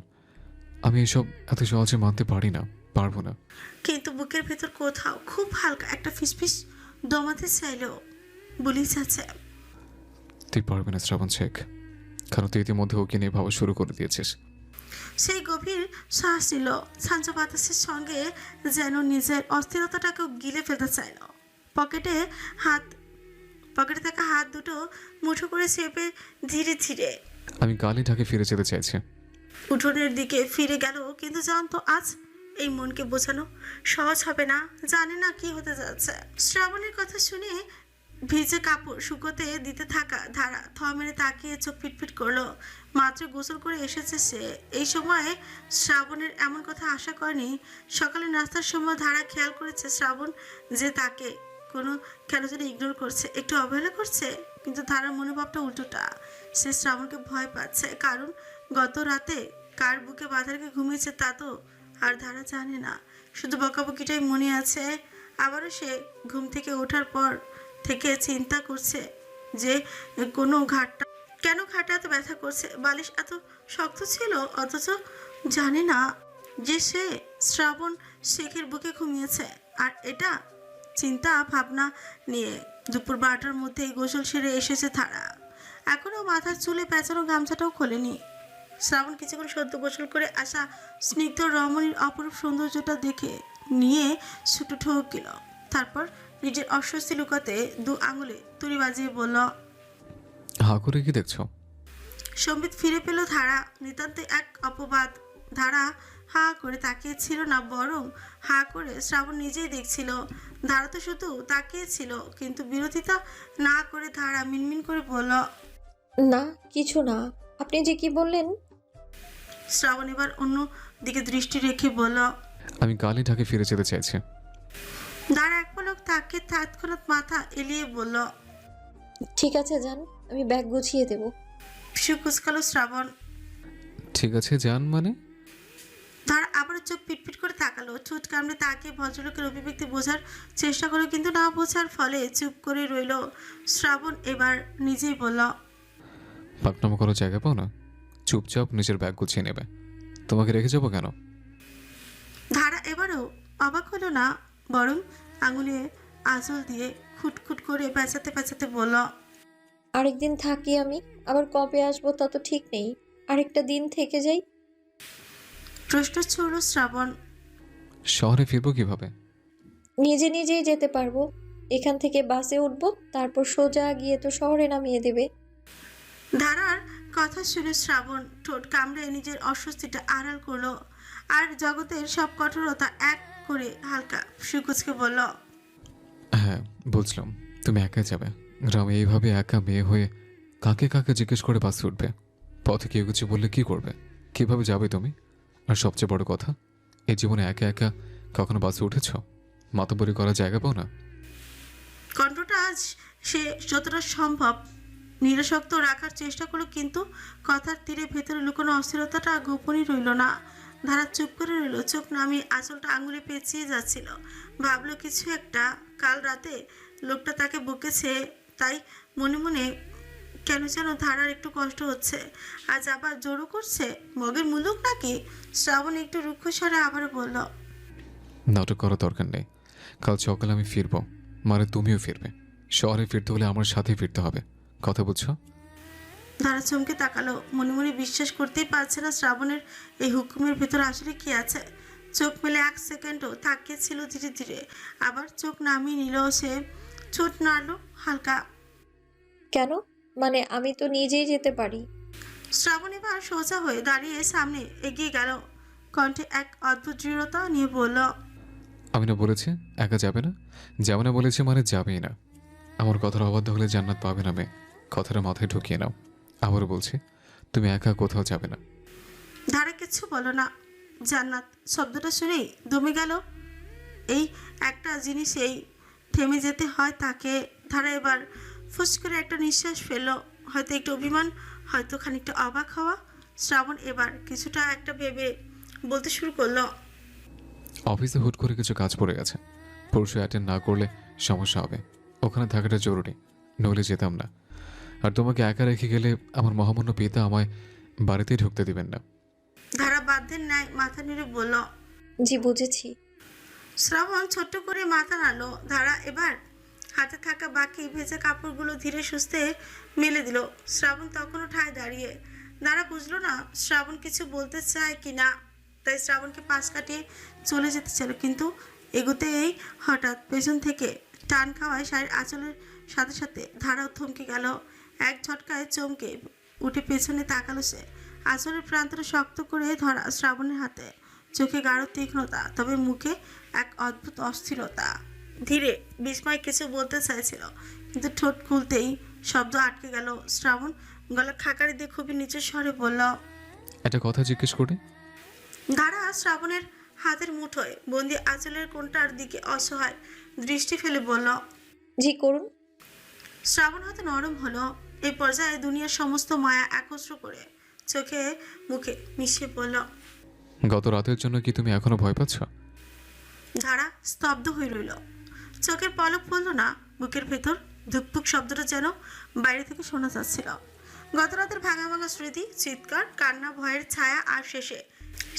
আমি এসব এত সহজে মানতে পারি না, পারবো না। কিন্তু বুকের ভেতর কোথাও খুব হালকা একটা ফিসফিস দমাতে চাইলেও বলেই যাচ্ছে। তুই পারবি না শ্রাবণ শেখ, কারণ তুই ইতিমধ্যে ওকে নিয়ে ভাবা শুরু করে দিয়েছিস। সেই গভীর শ্বাস নিল, ছাঞ্চ বাতাসের সঙ্গে যেন নিজের অস্থিরতাটাকেও গিলে ফেলতে চাইল। পকেটে থাকা হাত দুটো মুঠো করে চেপে ধীরে ধীরে আমি গালি ঢাকে ফিরে যেতে চাইছি। উঠোনের দিকে ফিরে গেল, কিন্তু জানতো আজ এই মনকে বোঝানো সহজ হবে না। জানে না কি হতে যাচ্ছে। শ্রাবণের কথা শুনে ভিজে কাপড় শুকোতে দিতে থাকা ধারা মেরে তাকিয়ে চোখ পিটপিট করলো। মাত্র গোসল করে এসেছে সে। এই সময়ে শ্রাবণের এমন কথা আশা করেনি। সকালে নাস্তার সময় ধারা খেয়াল করেছে শ্রাবণ যে তাকে কেন যেন ইগনোর করছে, একটু অবহেলা করছে। কিন্তু ধারার মনোভাবটা উল্টোটা। সে শ্রাবণকে ভয় পাচ্ছে, কারণ গত রাতে কার বুকে বাঁধা রেখে ঘুমিয়েছে তা তো আর ধারা জানে না। শুধু বকাবকিটাই মনে আছে। আবারও সে ঘুম থেকে ওঠার পর থেকে চিন্তা করছে যে কেন ঘাটটা এত ব্যথা করছে, বালিশ এত শক্ত ছিল, অথচ জানে না যে সে শ্রাবণ শেখের বুকে ঘুমিয়েছে। আর এটা চিন্তা ভাবনা নিয়ে দুপুর 12টার মধ্যেই গোসল সেরে এসেছে ধারা। এখনও মাথার চুলে পেঁচানো গামছাটাও খোলেনি। শ্রাবণ কিছুক্ষণ সদ্য গোসল করে আসা স্নিগ্ধ রমণীর অপরূপ সৌন্দর্যটা দেখে নিয়ে ছুটু ঠোক গেল। তারপর নিজের অস্বস্তি লুকাতে 2 আঙুলে তুড়ি বাজিয়ে বলল, হা করে কি দেখছো? সম্বিত ফিরে পেল ধারা। নিতান্ত এক অপবাদ। ধারা হা করে তাকিয়েছিল না, বরং হা করে শ্রাবণ নিজেই দেখছিল। ধারা তো শুধু তাকিয়েছিল, কিন্তু বিরোধিতা না করে ধারা মিনমিন করে বলল, না কিছু না। আপনি যে কি বললেন? শ্রাবণ এবার অন্য দিকে দৃষ্টি রেখে বলল, আমি গালি ঢাকে ফিরে যেতে চাইছি। ধারা এক পলক তাকে তৎক্ষণাৎ মাথা এলিয়ে বলল, ঠিক আছে যান, আমি ব্যাগ গুছিয়ে দেব। পিছু কুচকালো শ্রাবণ। ঠিক আছে যান মানে? ধারা আবারও চোখ পিটপিট করে তাকালো। ঠোঁট কামড়ে তাকিয়ে ভদ্রলোকের অভিব্যক্তি বোঝার চেষ্টা করে, কিন্তু না বোঝার ফলে চুপ করে রইল। শ্রাবণ এবার নিজেই বলল, পাকনামো করার জায়গা পাও না? চুপচাপ নিজের ব্যাগ গুছিয়ে নেবে। তোমাকে রেখে যাবো কেন? ধারা এবারও অবাক হলো না, বরং আঙুলে আঁচল দিয়ে খুটখুট করে পেঁচাতে পেঁচাতে বলল, আরেকদিন থাকি আমি, আবার কবে আসবো তা তো ঠিক নেই। আরেকটা দিন থেকে যাই। প্রশ্ন ছুড়ল শ্রাবণ। শহরে ফিরবো কিভাবে? নিজে নিজেই যেতে পারবো। এখান থেকে বাসে উঠবো, তারপর সোজা গিয়ে তো শহরে নামিয়ে দেবে। ধারার কথা শুনে শ্রাবণ ঠোঁট কামড়ে নিজের অস্বস্তিটা আড়াল করলো, আর জগতের সব কঠোরতা এক করে হালকা সুকুচকে বলল, হ্যাঁ বুঝলাম, তুমি একাই যাবে। গ্রামে এইভাবে একা মেয়ে হয়ে কাকে কাকে জিজ্ঞেস করে বাসে উঠবে? পথে কেউ কিছু বললে কি করবে? কিভাবে যাবে তুমি? আর সবচেয়ে বড় কথা, এই জীবনে একা একা কখনো বাসে উঠেছ? মাতব্বরি করার জায়গা পাও না? কণ্ঠটা আজ সে যতটা সম্ভব নিরাসক্ত রাখার চেষ্টা করলো, কিন্তু কথার তীরে ভেতরে লুকোনো অস্থিরতাটা গোপনই রইল না। ধারা চুপ করে রইল, চোখ নামিয়ে আঁচলটা আঙুলে পেঁচিয়ে যাচ্ছিল। ভাবলো কিছু একটা। কাল রাতে লোকটা তাকে বকেছে, তাই মনে মনে কেন যেন ধারার একটু কষ্ট হচ্ছে। আজ আবার জোরও করছে, মগের মুলুক নাকি? শ্রাবণ একটু রুক্ষ স্বরে আবার বলল, নাটক করার দরকার নেই। কাল সকালে আমি ফিরবো, মানে তুমিও ফিরবে। শহরে ফিরতে হলে আমার সাথে ফিরতে হবে, কথা বুঝছো? ধারা চমকে তাকালো, মনে মনে বিশ্বাস করতেই পারছে না শ্রাবণের এই হুকুমের ভেতরে আসলে কি আছে। চোখ মেলে 1 সেকেন্ডও তাকিয়েছিল, ধীরে ধীরে আবার চোখ নামিয়ে নিল সে। ঠোঁট নাড়লো হালকা। কেন? মানে আমি তো নিজেই যেতে পারি। শ্রাবণ এবার সোজা হয়ে দাঁড়িয়ে সামনে এগিয়ে গেল, কণ্ঠে এক অদ্ভুত দৃঢ়তা নিয়ে বলল, আমি না বলেছি একা যাবে না? যাবে না বলেছি মানে যাবেই না। আমার কথার অবাধ্য হলে জান্নাত পাবে না মেয়ে, কথাটা মাথায় ঢুকিয়ে নাও। আবারও বলছি, তুমি একা কোথাও যাবে না। ধারা কিছু বলো না। জান্নাত শব্দটা শুনেই দমে গেল। এই একটা জিনিসেই থেমে যেতে হয় তাকে। ধারা এবার ফুস করে একটা নিঃশ্বাস ফেলল, হয়তো একটু অভিমান, হয়তো খানিকটা অবাক হওয়া। শ্রাবণ এবার কিছুটা একটা ভেবে বলতে শুরু করলো, অফিসে হুট করে কিছু কাজ পড়ে গেছে, পরশু অ্যাটেন্ড না করলে সমস্যা হবে। ওখানে থাকাটা জরুরি, নইলে যেতাম না। আর তোমাকে একা রেখে গেলে আমার মহামান্য পিতা আমায় বাড়িতেই ঢুকতে দিবেন না। ধারা বাধ্যের ন্যায় মাথা নেড়ে বলল। জি বুঝেছি। শ্রাবণ ছোট্ট করে মাথা নাড়ল। ধারা এবার হাতে থাকা বাকি ভেজা কাপড়গুলো ধীরে সুস্থে মেলে দিল। শ্রাবণ তখনও ঠায় দাঁড়িয়ে। ধারা বুঝলো না শ্রাবণ কিছু বলতে চায় কি না, তাই শ্রাবণকে পাশ কাটিয়ে চলে যেতে ছিল, কিন্তু এগোতেই হঠাৎ পেছন থেকে টান খাওয়ায় শাড়ির আঁচলের সাথে সাথে ধারাও থমকে গেল। এক ঝটকায় চমকে উঠে পেছনে তাকালো সে। আঁচলের প্রান্তটা শক্ত করে ধরা শ্রাবণের হাতে, চোখে গাঢ় তীক্ষ্ণতা, তবে মুখে এক অদ্ভুত অস্থিরতা। ধীরে বিস্ময় কিছু বলতে চাইছিল, কিন্তু ঠোঁট খুলতেই শব্দ আটকে গেল। শ্রাবণ গলা খাকারি দিয়ে খুবই নিচের স্বরে বলল। একটা কথা জিজ্ঞেস করি? ধারা শ্রাবণের হাতের মুঠোয় বন্দি আঁচলের কোণটার দিকে অসহায় দৃষ্টি ফেলে বলল। জি করুন। শ্রাবণ হাতে নরম হলো। এই পর্যায়ে দুনিয়ার সমস্ত মায়া একত্র করে চোখে মুখে মিশিয়ে পড়ল। গত রাতের জন্য কি তুমি এখনো ভয় পাচ্ছ? ধারা স্তব্ধ হয়ে রইল, চোখের পলক পড়ল না। বুকের ভেতর ধুকপুক শব্দটা যেন বাইরে থেকে শোনা যাচ্ছিল। গত রাতের ভাঙা ভাঙা স্মৃতি, চিৎকার, কান্না, ভয়ের ছায়া, আর শেষে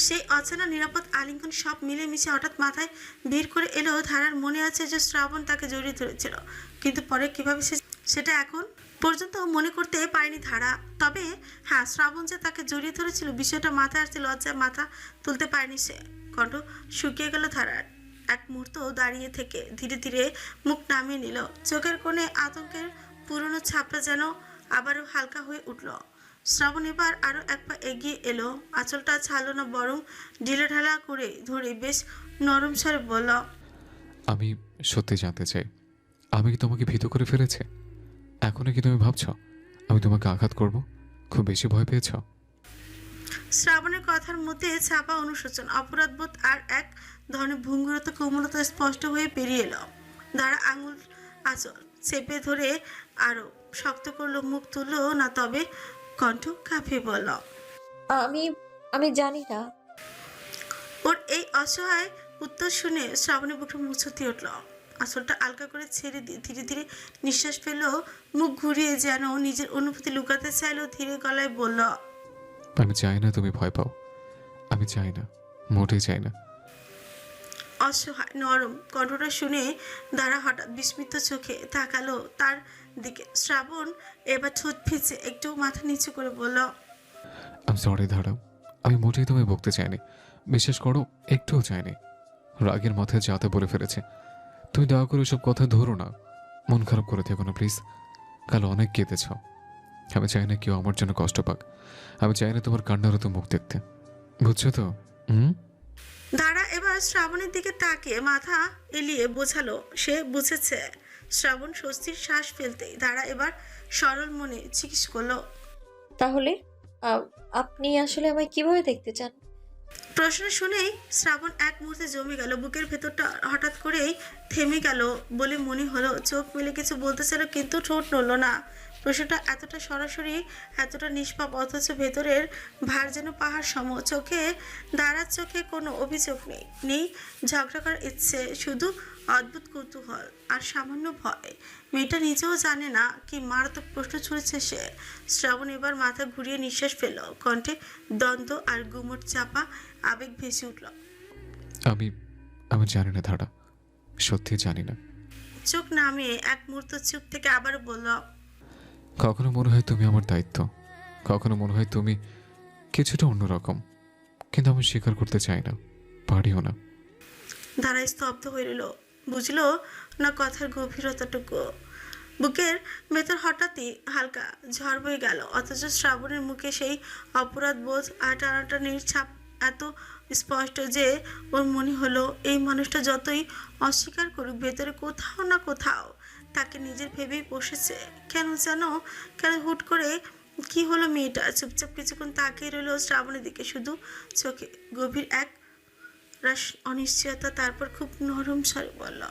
সেই অচেনা নিরাপদ আলিঙ্গন সব মিলেমিশে হঠাৎ মাথায় ভিড় করে এলো। ধারার মনে আছে যে শ্রাবণ তাকে জড়িয়ে ধরেছিল, কিন্তু পরে কিভাবে সেটা এখন পর্যন্ত মনে করতে পারেনি ধারা। তবে হ্যাঁ, শ্রাবণ যে তাকে জড়িয়ে ধরেছিল বিষয়টা মাথায় আসছে, লজ্জায় মাথা তুলতে পারেনি সে। কণ্ঠ শুকিয়ে গেল ধারার। এক মুহূর্ত দাঁড়িয়ে থেকে ধীরে ধীরে মুখ নামিয়ে নিল। চোখের কোণে আতঙ্কের পুরনো ছাপটা যেন আবারও হালকা হয়ে উঠল। শ্রাবণ এবার আরো এক পা এগিয়ে এলো। আঁচলটা ছাড়লো না, বরং ঢিলে ঢালা করে ধরে বেশ নরম স্বরে বলল। আমি সত্যি জানতে চাই, আমি কি তোমাকে ভীত করে ফেলেছি? এখনো কি তুমি ভাবছ আমি তোমাকে আঘাত করব? খুব বেশি ভয় পেয়েছ? শ্রাবণের কথার মধ্যে ছাপা অনুশোচন, অপরাধবোধ আর এক ধরনের ভঙ্গুরতা কোমলতা স্পষ্ট হয়ে পেরিয়ে এলো। দাঁড়া আঙুল আঁচল চেপে ধরে আরো শক্ত করলো, মুখ তুললো না, তবে কণ্ঠ কাঁপিয়ে বলল। আমি আমি জানি না। ওর এই অসহায় উত্তর শুনে শ্রাবণের বুকটা মুছতে উঠল। আসলটা আলগা করে ছেড়ে দিয়ে ধীরে ধীরে নিঃশ্বাস ফেললো। মুখ ঘুরিয়ে যেন নিজের অনুভূতি লুকাতে চাইলো, ধীরে গলায় বলল। আমি চাই না তুমি ভয় পাও, আমি চাই না, মোটেই চাই না। অসহায় নরম কণ্ঠটা শুনে দাঁড়া হঠাৎ বিস্মিত চোখে তাকালো তার দিকে। শ্রাবণ এবার ঠোঁট ফিচে একটু মাথা নিচু করে বলল। আমি সরি ধারাও, আমি মোটেই তোমায় বকতে চাইনি, বিশ্বাস করো একটুও চাইনি। রাগের মাথায় যাতে বলে ফেলেছে। তুমি দয়া করে সব কথা ধরো না, মন খারাপ করে থেকো না প্লিজ। কাল অনেক কেঁদেছ, আমি চাই না কেউ আমার জন্য কষ্ট পাক। আমি চাই না তোমার কান্নার তো মুখ দেখতে, বুঝছো তো? দাঁড়া এবার শ্রাবণের দিকে তাকিয়ে মাথা এলিয়ে বোঝালো সে বুঝেছে। শ্রাবণ স্বস্তির শ্বাস ফেলতেই দাঁড়া এবার সরল মনে জিজ্ঞেস করলো। তাহলে আপনি আসলে আমায় কিভাবে দেখতে চান? প্রশ্ন শুনেই শ্রাবণ এক মুহূর্তে জমে গেল। বুকের ভেতরটা হঠাৎ করেই থেমে গেল বলে মনে হলো। চোখ মেলে কিছু বলতে চাইল, কিন্তু ঠোঁট নড়ল না। প্রশ্নটা এতটা সরাসরি, এতটা নিষ্পাপ, অথচ ভেতরের ভার যেন পাহাড় সম। চোখে দাঁড়ার চোখে কোনো অভিযোগ নেই, নেই ঝগড়া করার ইচ্ছে, শুধু অদ্ভুত কৌতূহল আর সামান্য ভয়। মেয়েটা নিজেও জানে না কি মারাত্মক প্রশ্ন ছুঁড়েছে সে। শ্রাবণ এবার মাথা ঘুরিয়ে নিঃশ্বাস ফেলল, কণ্ঠে দ্বন্দ্ব আর গুমট চাপা আবেগ ভেসে উঠল। আমি আমি জানি না ধারা, সত্যি জানি না। চোখ নামিয়ে এক মুহূর্ত চুপ থেকে আবার বলল। কখনো মনে হয় তুমি আমার দায়িত্ব, কখনো মনে হয় তুমি কিছুটা অন্যরকম, কিন্তু আমি স্বীকার করতে চাই না, পারিও না। দাঁড়ায় স্তব্ধ হয়ে রইল, বুঝলো না কথার গভীরতাটুকু। বুকের ভেতর হঠাৎই হালকা ঝড় বয়ে গেল, অথচ শ্রাবণের মুখে সেই অপরাধ বোধ আর টানাটানির ছাপ এত স্পষ্ট যে ওর মনে হলো এই মানুষটা যতই অস্বীকার করুক, ভেতরে কোথাও না কোথাও তাকে নিজের ভেবেই বসেছে। কেন হুট করে কি হলো? মেয়েটা চুপচাপ কিছুক্ষণ তাকিয়ে রইল শ্রাবণের দিকে, শুধু চোখে গভীর এক রাস অনিশ্চয়তা। তারপর খুব নরম স্বরে বলল।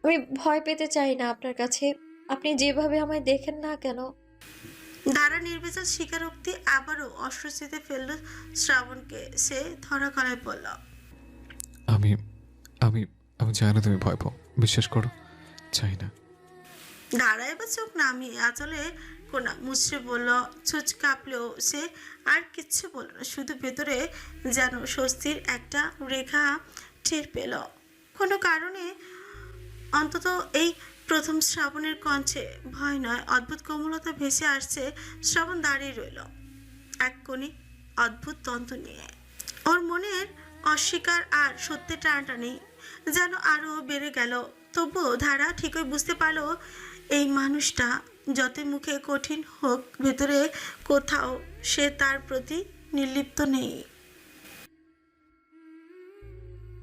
আমি ভয় পেতে চাই না আপনার কাছে, আপনি যেভাবে আমায় দেখেন না কেন। দাঁড়া নির্বিচার স্বীকারোক্তি আবারও অস্বস্তিতে ফেলল শ্রাবণকে। সে ধরা গলায় বলল। আমি আমি আমি চাই না তুমি ভয় পাও, বিশ্বাস করো, চাই না। ধারা এবার চোখ নামিয়ে আঁচলে কোনা মুচড়ে বলল। ছুঁচ কাঁপলেও সে আর কিচ্ছু বলল না, শুধু ভেতরে যেন স্বস্তির একটা রেখা টের পেল। কোনো কারণে অন্তত এই প্রথম শ্রাবণের কণ্ঠে ভয় নয়, অদ্ভুত কোমলতা ভেসে আসছে। শ্রাবণ দাঁড়িয়ে রইল এক কোণে অদ্ভুত তন্ত্র নিয়ে। ওর মনের অস্বীকার আর সত্যি টানাটানি যেন আরও বেড়ে গেল। তবুও ধারা ঠিকই বুঝতে পারলো এই মানুষটা যতই মুখে কঠিন হোক, ভেতরে কোথাও সে তার প্রতি নির্লিপ্ত নেই।